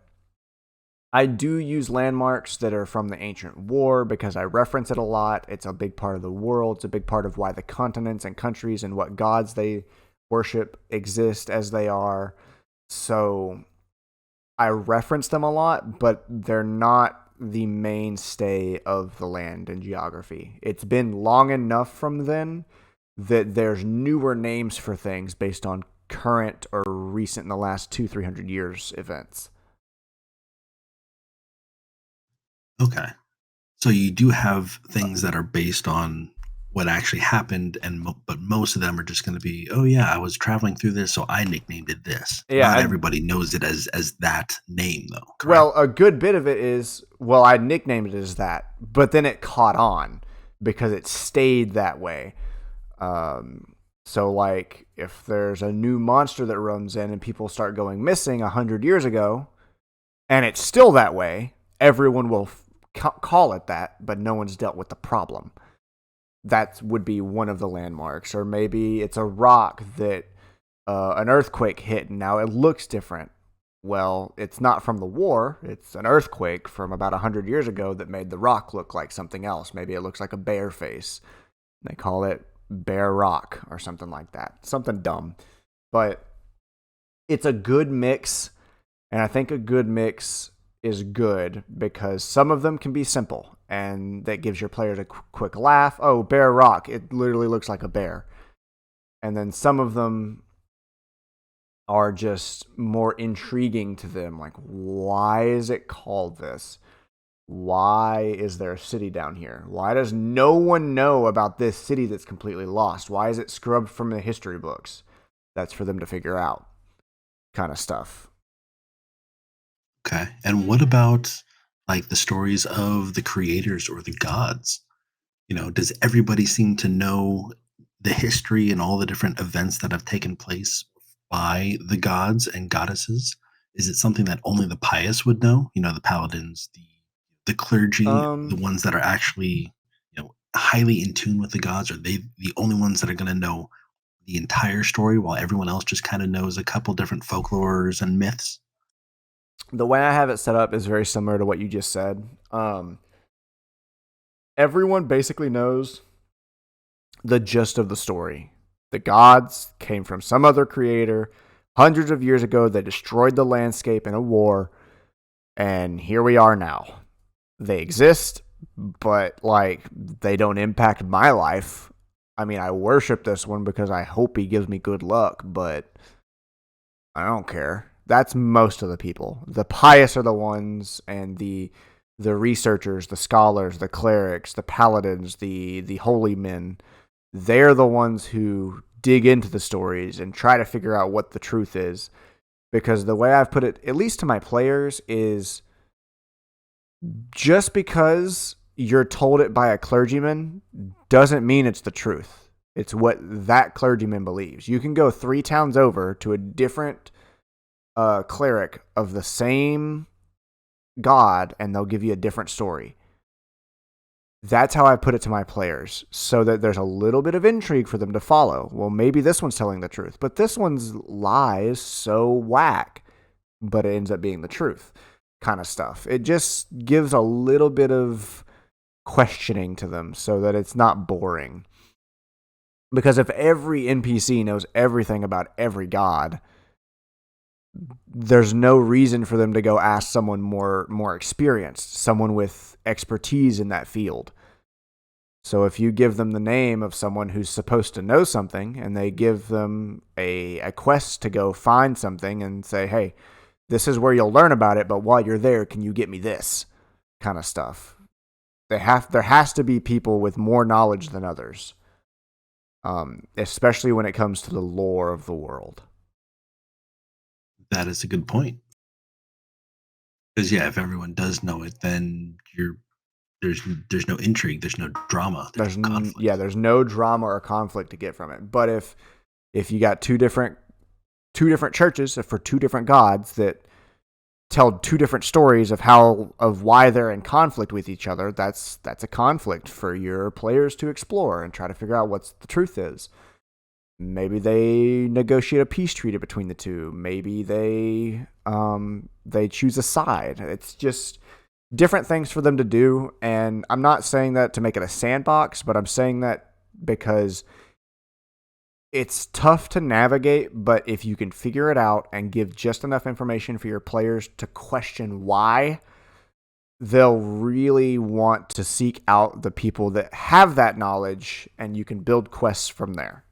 I do use landmarks that are from the ancient war because I reference it a lot. It's a big part of the world. It's a big part of why the continents and countries and what gods they worship exist as they are. So I reference them a lot, but they're not the mainstay of the land and geography. It's been long enough from then that there's newer names for things based on current or recent in the last 200-300 years events.
Okay. So you do have things that are based on what actually happened, but most of them are just going to be, oh yeah, I was traveling through this, so I nicknamed it this.
Yeah,
not everybody knows it as that name, though. Correct?
Well, a good bit of it is, well, I nicknamed it as that, but then it caught on because it stayed that way. So, like, if there's a new monster that runs in and people start going missing 100 years ago, and it's still that way, everyone will call it that, but no one's dealt with the problem. That would be one of the landmarks. Or maybe it's a rock that an earthquake hit and now it looks different. Well, it's not from the war. It's an earthquake from about 100 years ago that made the rock look like something else. Maybe it looks like a bear face. They call it Bear Rock or something like that. Something dumb. But it's a good mix. And I think a good mix is good because some of them can be simple and that gives your players a quick laugh. Oh, Bear Rock. It literally looks like a bear. And then some of them are just more intriguing to them. Like, why is it called this? Why is there a city down here? Why does no one know about this city that's completely lost? Why is it scrubbed from the history books? That's for them to figure out kind of stuff.
Okay. And what about like the stories of the creators or the gods? Does everybody seem to know the history and all the different events that have taken place by the gods and goddesses? Is it something that only the pious would know? The paladins, the clergy, the ones that are actually, highly in tune with the gods? Are they the only ones that are going to know the entire story while everyone else just kind of knows a couple different folklores and myths?
The way I have it set up is very similar to what you just said. Everyone basically knows the gist of the story. The gods came from some other creator. Hundreds of years ago, they destroyed the landscape in a war. And here we are now. They exist, but they don't impact my life. I mean, I worship this one because I hope he gives me good luck, but I don't care. That's most of the people. The pious are the ones, and the researchers, the scholars, the clerics, the paladins, the holy men. They're the ones who dig into the stories and try to figure out what the truth is. Because the way I've put it, at least to my players, is just because you're told it by a clergyman doesn't mean it's the truth. It's what that clergyman believes. You can go 3 towns over to a different cleric of the same god, and they'll give you a different story. That's how I put it to my players, so that there's a little bit of intrigue for them to follow. Well, maybe this one's telling the truth, but this one's lie is so whack, but it ends up being the truth. kind of stuff. It just gives a little bit of questioning to them so that it's not boring. Because if every NPC knows everything about every god, there's no reason for them to go ask someone more experienced, someone with expertise in that field. So if you give them the name of someone who's supposed to know something, and they give them a quest to go find something and say, hey, this is where you'll learn about it, but while you're there, can you get me this kind of stuff? There has to be people with more knowledge than others, especially when it comes to the lore of the world.
That is a good point. Because if everyone does know it, then there's no intrigue, there's no drama, there's no conflict.
There's no drama or conflict to get from it. But if you got two different churches for two different gods that tell two different stories of why they're in conflict with each other, that's a conflict for your players to explore and try to figure out what the truth is. Maybe they negotiate a peace treaty between the two. Maybe they choose a side. It's just different things for them to do. And I'm not saying that to make it a sandbox, but I'm saying that because it's tough to navigate, but if you can figure it out and give just enough information for your players to question why, they'll really want to seek out the people that have that knowledge, and you can build quests from there.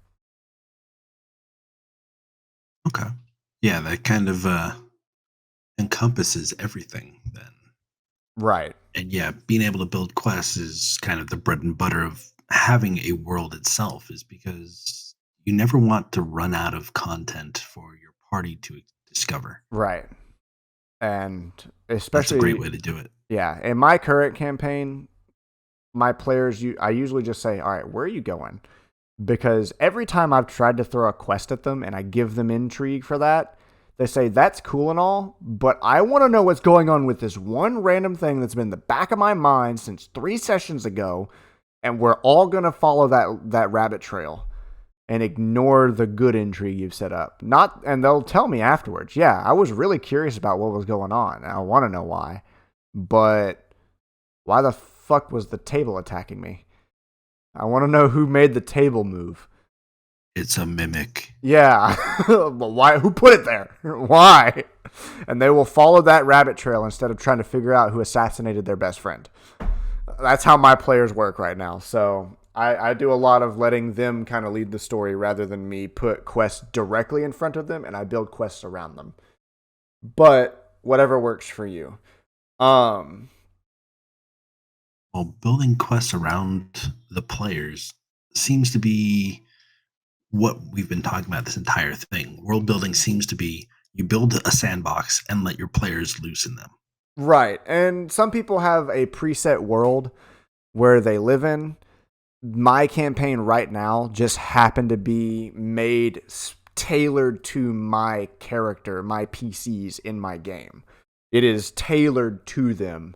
Okay. Yeah, that kind of encompasses everything then.
Right.
And being able to build quests is kind of the bread and butter of having a world itself, is because you never want to run out of content for your party to discover.
Right. And especially...
That's a great way to do it.
Yeah. In my current campaign, my players, I usually just say, all right, where are you going? Because every time I've tried to throw a quest at them and I give them intrigue for that, they say, that's cool and all, but I want to know what's going on with this one random thing that's been in the back of my mind since 3 sessions ago, and we're all going to follow that rabbit trail and ignore the good intrigue you've set up. And they'll tell me afterwards, I was really curious about what was going on, and I want to know why, but why the fuck was the table attacking me? I want to know who made the table move.
It's a mimic.
Yeah. But why? Who put it there? Why? And they will follow that rabbit trail instead of trying to figure out who assassinated their best friend. That's how my players work right now. So I do a lot of letting them kind of lead the story rather than me put quests directly in front of them, and I build quests around them. But whatever works for you.
Well, building quests around the players seems to be what we've been talking about this entire thing. World building seems to be you build a sandbox and let your players loose in them.
Right. And some people have a preset world where they live in. My campaign right now just happened to be made tailored to my character, my PCs in my game. It is tailored to them.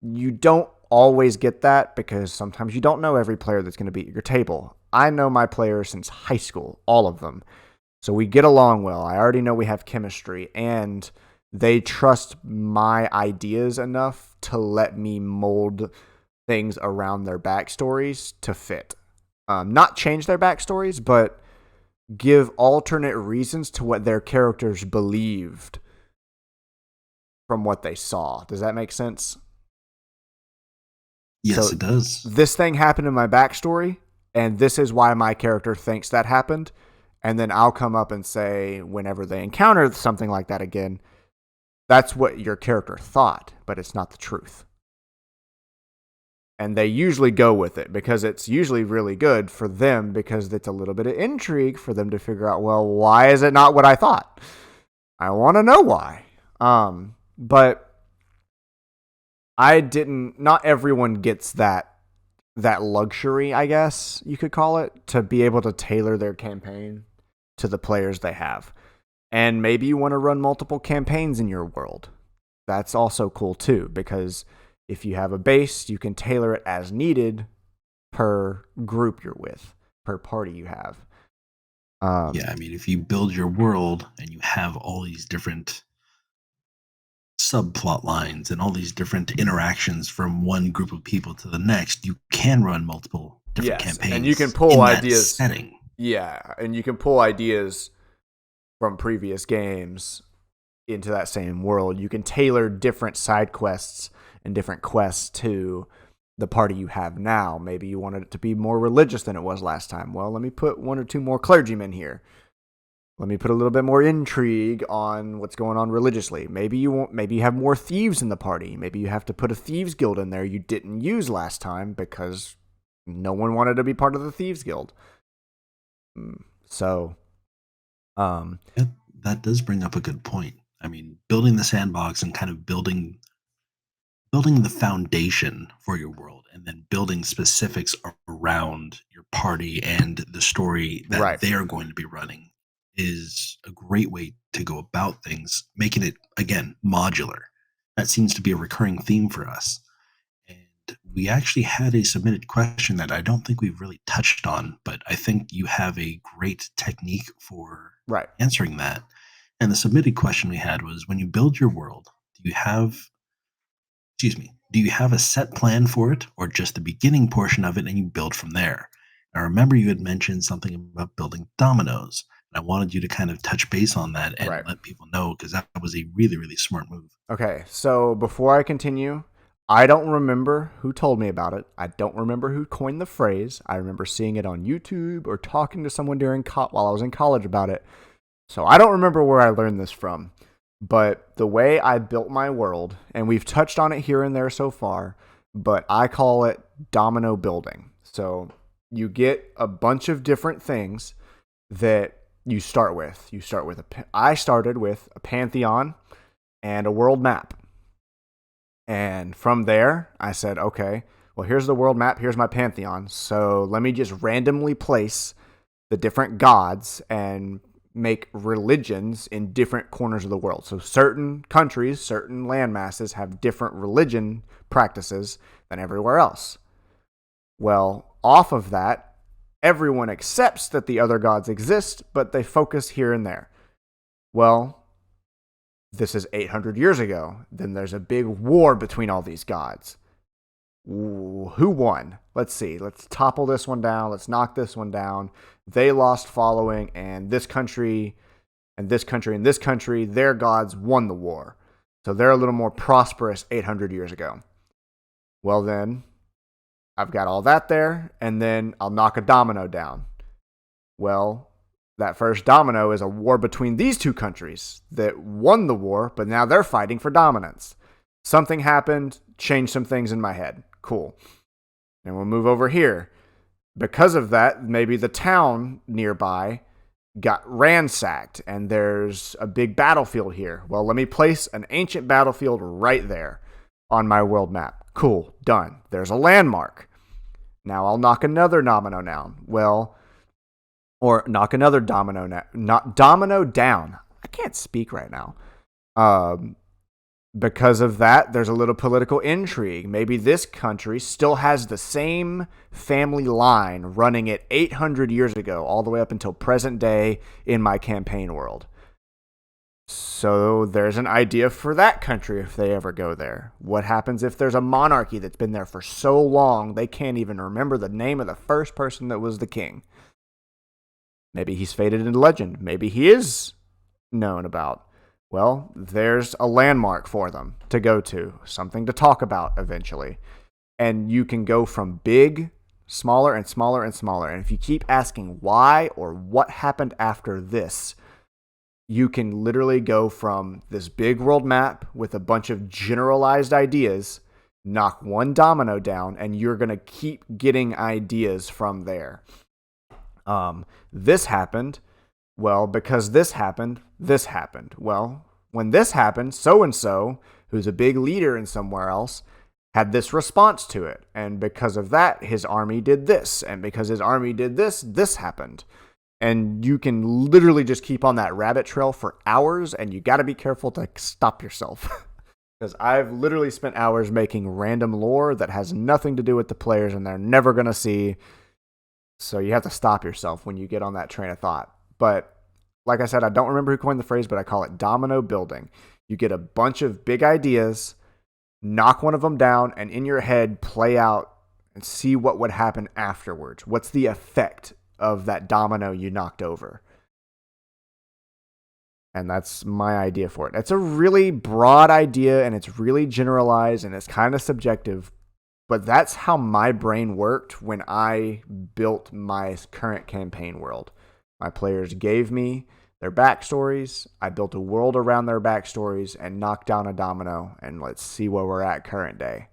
You don't always get that because sometimes you don't know every player that's going to be at your table. I know my players since high school, all of them. So we get along well. I already know we have chemistry, and they trust my ideas enough to let me mold things around their backstories to fit. Not change their backstories, but give alternate reasons to what their characters believed from what they saw. Does that make sense?
Yes, it does.
This thing happened in my backstory, and this is why my character thinks that happened. And then I'll come up and say, whenever they encounter something like that again, that's what your character thought, but it's not the truth. And they usually go with it because it's usually really good for them because it's a little bit of intrigue for them to figure out, well, why is it not what I thought? I want to know why. But not everyone gets that luxury, I guess you could call it, to be able to tailor their campaign to the players they have. And maybe you want to run multiple campaigns in your world. That's also cool too, because if you have a base, you can tailor it as needed per group you're with, per party you have.
If you build your world and you have all these different subplot lines and all these different interactions from one group of people to the next, you can run multiple different campaigns.
And you can pull
in
ideas.
That setting.
Yeah, and you can pull ideas from previous games into that same world. You can tailor different side quests and different quests to the party you have now. Maybe you wanted it to be more religious than it was last time. Well, let me put one or two more clergymen here. Let me put a little bit more intrigue on what's going on religiously. Maybe you have more thieves in the party. Maybe you have to put a thieves guild in there you didn't use last time because no one wanted to be part of the thieves guild. So,
that does bring up a good point. I mean, building the sandbox and kind of building the foundation for your world, and then building specifics around your party and the story that they are going to be running is a great way to go about things, making it, again, modular. That seems to be a recurring theme for us. And we actually had a submitted question that I don't think we've really touched on, but I think you have a great technique for answering that. And the submitted question we had was, when you build your world, do you have a set plan for it, or just the beginning portion of it and you build from there? I remember you had mentioned something about building dominoes. And I wanted you to kind of touch base on that and let people know, because that was a really, really smart move.
Okay, so before I continue, I don't remember who told me about it. I don't remember who coined the phrase. I remember seeing it on YouTube or talking to someone while I was in college about it. So I don't remember where I learned this from. But the way I built my world, and we've touched on it here and there so far, but I call it domino building. So you get a bunch of different things that you start with. I started with a Pantheon and a world map. And from there, I said, okay, well, here's the world map, here's my Pantheon. So let me just randomly place the different gods and make religions in different corners of the world. So certain countries, certain land masses have different religion practices than everywhere else. Well, off of that, everyone accepts that the other gods exist, but they focus here and there. Well, this is 800 years ago. Then there's a big war between all these gods. Ooh, who won? Let's see. Let's topple this one down. Let's knock this one down. They lost following, and this country, and this country, and this country, their gods won the war. So they're a little more prosperous 800 years ago. Well then, I've got all that there, and then I'll knock a domino down. Well, that first domino is a war between these two countries that won the war, but now they're fighting for dominance. Something happened, changed some things in my head. Cool. And we'll move over here. Because of that, maybe the town nearby got ransacked, and there's a big battlefield here. Well, let me place an ancient battlefield right there on my world map. Cool, done. There's a landmark. Now I'll knock another domino down. Domino down. I can't speak right now. Because of that, there's a little political intrigue. Maybe this country still has the same family line running it 800 years ago, all the way up until present day in my campaign world. So there's an idea for that country if they ever go there. What happens if there's a monarchy that's been there for so long they can't even remember the name of the first person that was the king? Maybe he's faded into legend. Maybe he is known about. Well, there's a landmark for them to go to, something to talk about eventually. And you can go from big, smaller, and smaller, and smaller. And if you keep asking why or what happened after this, you can literally go from this big world map with a bunch of generalized ideas, knock one domino down, and you're going to keep getting ideas from there. This happened. Well, because this happened. Well, when this happened, so-and-so, who's a big leader in somewhere else, had this response to it. And because of that, his army did this. And because his army did this, this happened. And you can literally just keep on that rabbit trail for hours, and you got to be careful to stop yourself. Because I've literally spent hours making random lore that has nothing to do with the players, and they're never going to see. So you have to stop yourself when you get on that train of thought. But like I said, I don't remember who coined the phrase, but I call it domino building. You get a bunch of big ideas, knock one of them down, and in your head play out and see what would happen afterwards. What's the effect of that domino you knocked over? And that's my idea for it. It's a really broad idea, and it's really generalized, and it's kind of subjective. But that's how my brain worked when I built my current campaign world. My players gave me their backstories. I built a world around their backstories and knocked down a domino, and let's see where we're at current day.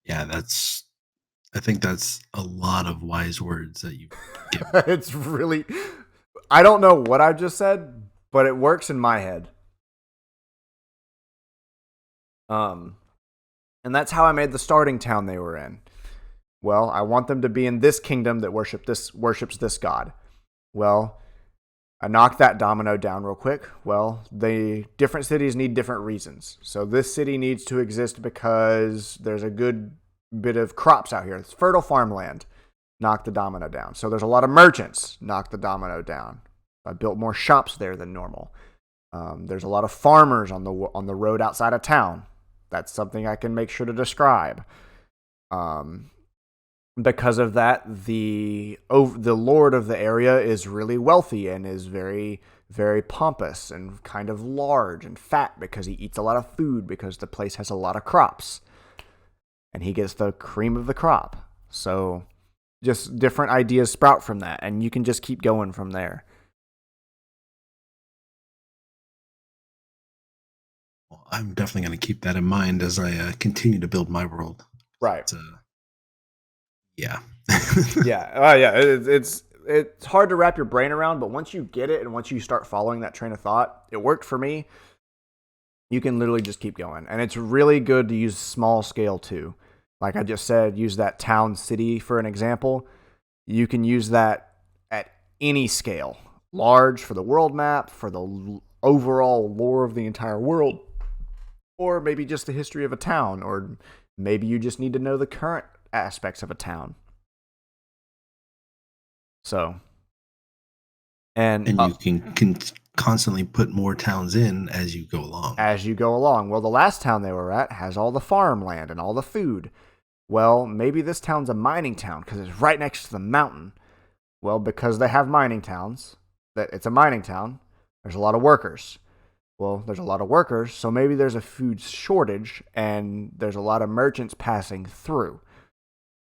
Yeah, I think that's a lot of wise words that you've given.
It's really, I don't know what I just said, but it works in my head. And that's how I made the starting town they were in. Well, I want them to be in this kingdom that worships this god. Well, I knocked that domino down real quick. Well, the different cities need different reasons. So this city needs to exist because there's a good bit of crops out here. It's fertile farmland. Knock the domino down. So there's a lot of merchants. Knock the domino down. I built more shops there than normal. There's a lot of farmers on the road outside of town. That's something I can make sure to describe. Because of that, the lord of the area is really wealthy and is very, very pompous and kind of large and fat because he eats a lot of food because the place has a lot of crops. And he gets the cream of the crop. So just different ideas sprout from that, and you can just keep going from there.
Well, I'm definitely going to keep that in mind as I continue to build my world.
Right.
Yeah.
Yeah. It's hard to wrap your brain around, but once you get it and once you start following that train of thought, it worked for me. You can literally just keep going. And it's really good to use small scale too. Like I just said, use that town city for an example. You can use that at any scale. Large for the world map, for the overall lore of the entire world, or maybe just the history of a town, or maybe you just need to know the current aspects of a town. So, and
you can constantly put more towns in as you go along.
Well, the last town they were at has all the farmland and all the food. Well, maybe this town's a mining town because it's right next to the mountain. Well, because they have mining towns, that it's a mining town, there's a lot of workers. Well, there's a lot of workers, so maybe there's a food shortage and there's a lot of merchants passing through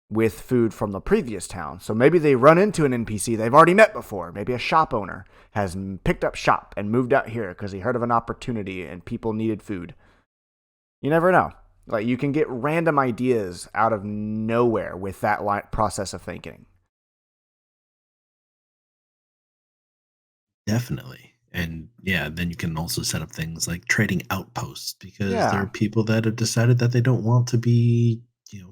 with food from the previous town. So maybe they run into an NPC they've already met before. Maybe a shop owner has picked up shop and moved out here because he heard of an opportunity and people needed food. You never know. Like, you can get random ideas out of nowhere with that process of thinking.
Definitely. And yeah, then you can also set up things like trading outposts because there are people that have decided that they don't want to be,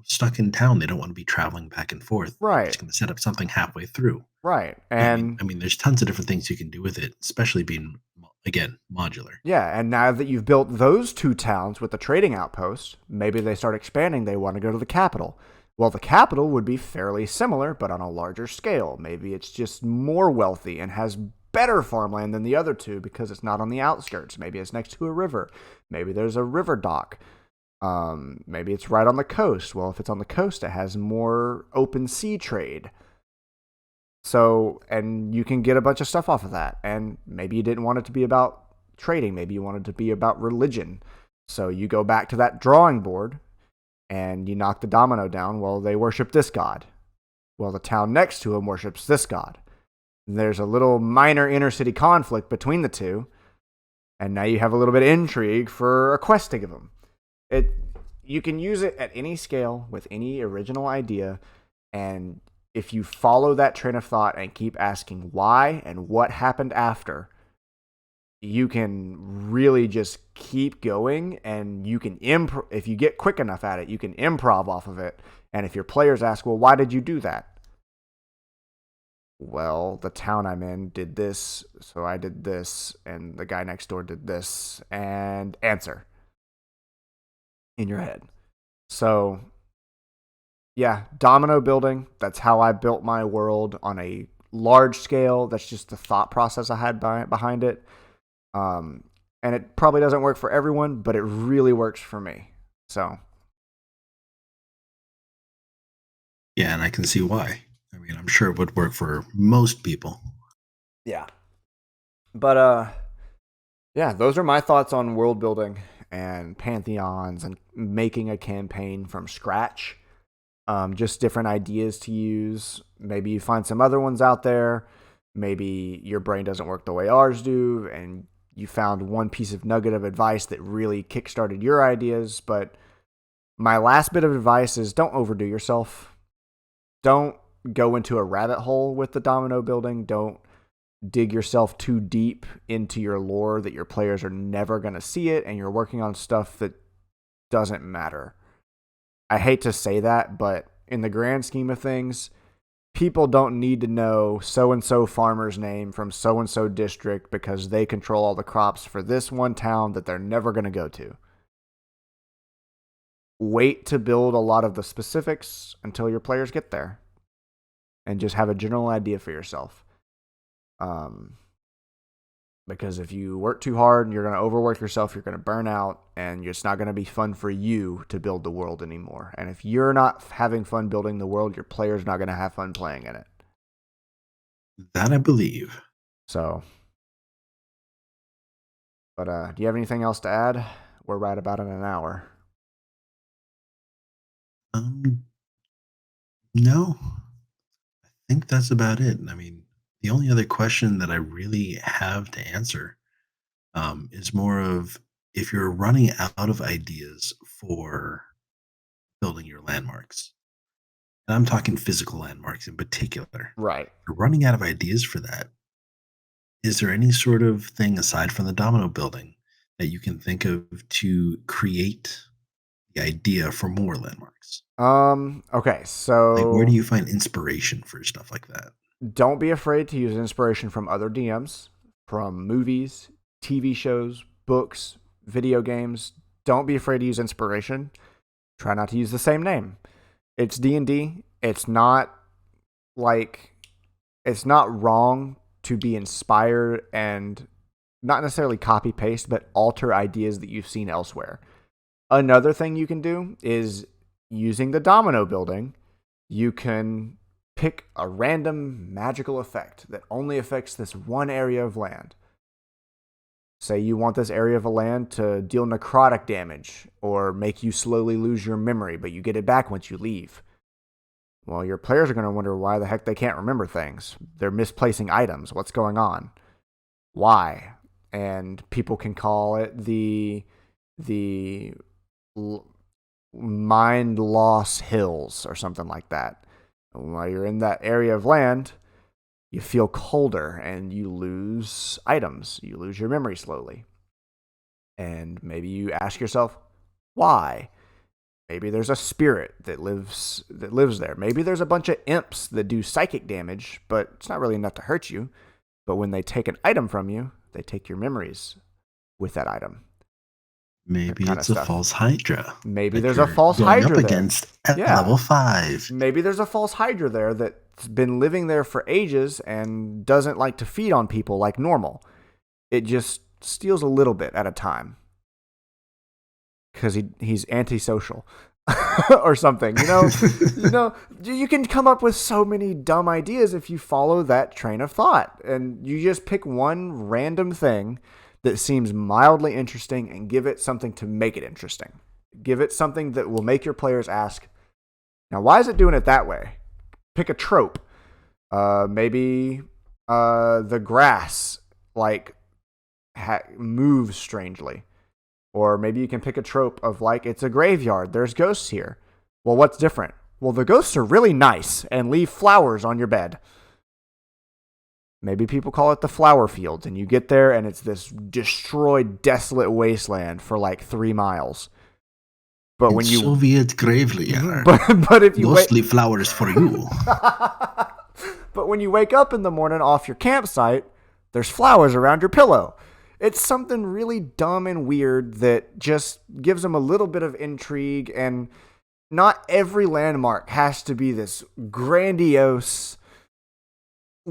stuck in town. They don't want to be traveling back and forth.
Right.
They're just going to set up something halfway through.
Right. And
I mean, there's tons of different things you can do with it, especially being, again, modular.
Yeah, and now that you've built those two towns with the trading outpost, maybe they start expanding. They want to go to the capital. Well, the capital would be fairly similar, but on a larger scale. Maybe it's just more wealthy and has better farmland than the other two because it's not on the outskirts. Maybe it's next to a river. Maybe there's a river dock. Maybe it's right on the coast. Well, if it's on the coast, it has more open sea trade. So, and you can get a bunch of stuff off of that. And maybe you didn't want it to be about trading. Maybe you wanted it to be about religion. So you go back to that drawing board and you knock the domino down. Well, they worship this god. Well, the town next to him worships this god. And there's a little minor inner city conflict between the two. And now you have a little bit of intrigue for a quest to give them. You can use it at any scale with any original idea. And if you follow that train of thought and keep asking why and what happened after, you can really just keep going, and you can if you get quick enough at it, you can improv off of it. And if your players ask, well, why did you do that? Well, the town I'm in did this, so I did this, and the guy next door did this, and answer in your head. So yeah, domino building. That's how I built my world on a large scale. That's just the thought process I had behind it. And it probably doesn't work for everyone, but it really works for me. So.
Yeah, and I can see why. I mean, I'm sure it would work for most people.
Yeah. But, yeah, those are my thoughts on world building and pantheons and making a campaign from scratch. Just different ideas to use. Maybe you find some other ones out there. Maybe your brain doesn't work the way ours do, and you found one piece of nugget of advice that really kickstarted your ideas. But my last bit of advice is don't overdo yourself. Don't go into a rabbit hole with the domino building. Don't dig yourself too deep into your lore that your players are never going to see it, and you're working on stuff that doesn't matter. I hate to say that, but in the grand scheme of things, people don't need to know so-and-so farmer's name from so-and-so district because they control all the crops for this one town that they're never going to go to. Wait to build a lot of the specifics until your players get there, and just have a general idea for yourself. Because if you work too hard and you're going to overwork yourself, you're going to burn out, and it's not going to be fun for you to build the world anymore. And if you're not having fun building the world, your player's not going to have fun playing in it.
That I believe.
So, but do you have anything else to add? We're right about in an hour.
No. I think that's about it. I mean, the only other question that I really have to answer is more of if you're running out of ideas for building your landmarks, and I'm talking physical landmarks in particular.
Right.
If you're running out of ideas for that, is there any sort of thing aside from the domino building that you can think of to create the idea for more landmarks?
Okay, so
Like, where do you find inspiration for stuff like that?
don't be afraid to use inspiration from other DMs, from movies, TV shows, books, video games. Don't be afraid to use inspiration. Try not to use the same name. It's D&D. It's not wrong to be inspired and not necessarily copy paste, but alter ideas that you've seen elsewhere. Another thing you can do is using the domino building, you can pick a random magical effect that only affects this one area of land. Say you want this area of land to deal necrotic damage or make you slowly lose your memory, but you get it back once you leave. Well, your players are going to wonder why the heck they can't remember things. They're misplacing items. What's going on? Why? And people can call it the mind loss hills or something like that. While you're in that area of land, you feel colder and you lose items. You lose your memory slowly. And maybe you ask yourself, why? Maybe there's a spirit that lives there. Maybe there's a bunch of imps that do psychic damage, but it's not really enough to hurt you. But when they take an item from you, they take your memories with that item.
Maybe it's a false Hydra.
Maybe there's a false Hydra
up against at level 5.
Maybe there's a false Hydra there that's been living there for ages and doesn't like to feed on people like normal. It just steals a little bit at a time because he's antisocial or something. You can come up with so many dumb ideas if you follow that train of thought, and you just pick one random thing that seems mildly interesting and give it something to make it interesting. Give it something that will make your players ask, now, why is it doing it that way? Pick a trope. Maybe the grass moves strangely. Or maybe you can pick a trope of it's a graveyard. There's ghosts here. Well, what's different? Well, the ghosts are really nice and leave flowers on your bed. Maybe people call it the flower fields, and you get there and it's this destroyed, desolate wasteland for 3 miles. But when you
Soviet graveyard,
but if you
mostly flowers for you.
But when you wake up in the morning off your campsite, there's flowers around your pillow. It's something really dumb and weird that just gives them a little bit of intrigue, and not every landmark has to be this grandiose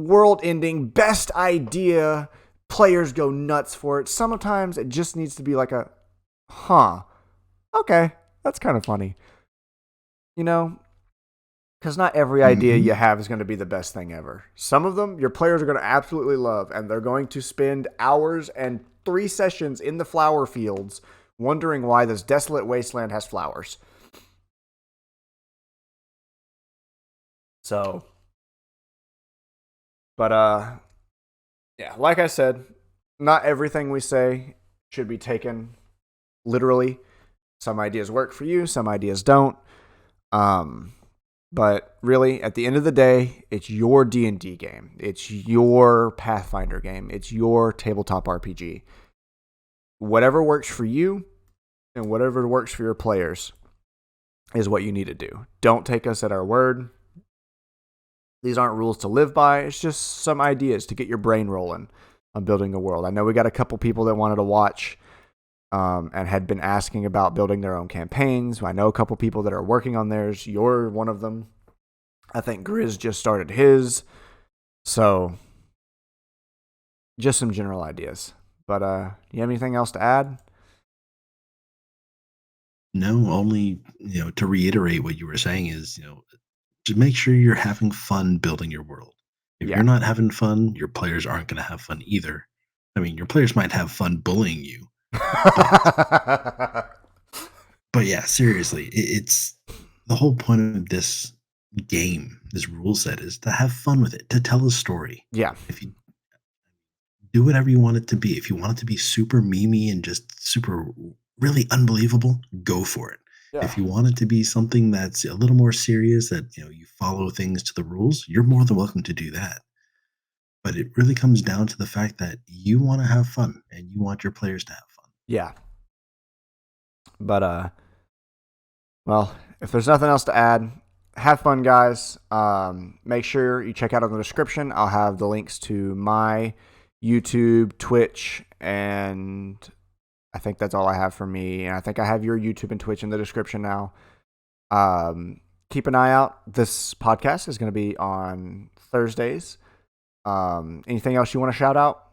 world ending, best idea, players go nuts for it. Sometimes it just needs to be like a, okay, that's kind of funny. You know, because not every idea you have is going to be the best thing ever. Some of them your players are going to absolutely love, and they're going to spend hours and 3 sessions in the flower fields wondering why this desolate wasteland has flowers. So, but yeah, like I said, not everything we say should be taken literally. Some ideas work for you, some ideas don't. But really, at the end of the day, it's your D&D game. It's your Pathfinder game. It's your tabletop RPG. Whatever works for you and whatever works for your players is what you need to do. Don't take us at our word. These aren't rules to live by. It's just some ideas to get your brain rolling on building a world. I know we got a couple people that wanted to watch and had been asking about building their own campaigns. I know a couple people that are working on theirs. You're one of them. I think Grizz just started his. So, just some general ideas. But you have anything else to add?
No, only, to reiterate what you were saying is, to make sure you're having fun building your world. If you're not having fun, your players aren't going to have fun either. I mean, your players might have fun bullying you. But yeah, seriously, it's the whole point of this game, this rule set, is to have fun with it, to tell a story.
Yeah.
If you do whatever you want it to be, if you want it to be super memey and just super really unbelievable, go for it.
Yeah.
If you want it to be something that's a little more serious, that you follow things to the rules, you're more than welcome to do that. But it really comes down to the fact that you want to have fun and you want your players to have fun.
Yeah. But well, if there's nothing else to add, have fun, guys. Make sure you check out in the description. I'll have the links to my YouTube, Twitch, and I think that's all I have for me. And I think I have your YouTube and Twitch in the description now. Keep an eye out. This podcast is going to be on Thursdays. Anything else you want to shout out?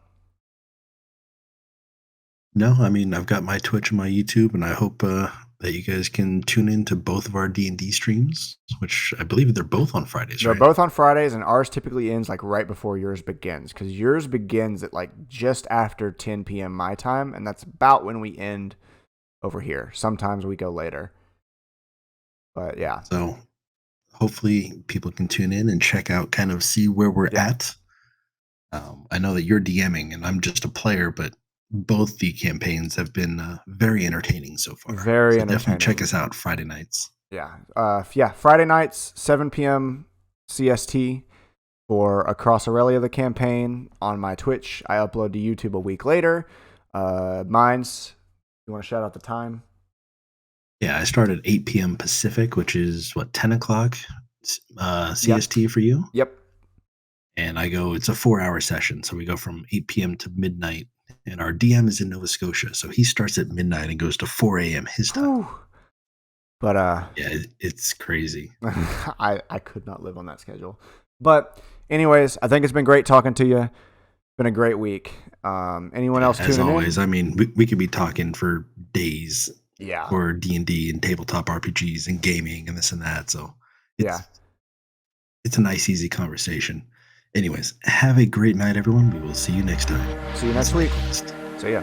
No, I mean, I've got my Twitch and my YouTube, and I hope that you guys can tune in to both of our D&D streams, which I believe they're both on Fridays,
They're
right?
both on Fridays, and ours typically ends like right before yours begins, because yours begins at like just after 10 p.m. my time, and that's about when we end over here. Sometimes we go later. But yeah.
So hopefully people can tune in and check out, kind of see where we're at. I know that you're DMing and I'm just a player, but both the campaigns have been very entertaining so far.
Very entertaining.
Definitely check us out Friday nights.
Yeah. Friday nights, 7 p.m. CST for Across Aurelia, the campaign on my Twitch. I upload to YouTube a week later. Mindz, you want to shout out the time?
Yeah, I start at 8 p.m. Pacific, which is 10 o'clock CST for you?
Yep.
And it's a 4-hour session. So we go from 8 p.m. to midnight. And our DM is in Nova Scotia. So he starts at midnight and goes to 4 a.m. his time.
Ooh. But
yeah, it's crazy.
I could not live on that schedule. But anyways, I think it's been great talking to you. Been a great week. Anyone else tuning in?
As always, I mean, we could be talking for days.
Yeah.
For D&D and tabletop RPGs and gaming and this and that. So it's a nice, easy conversation. Anyways, have a great night, everyone. We will see you next time.
See you next week. See ya.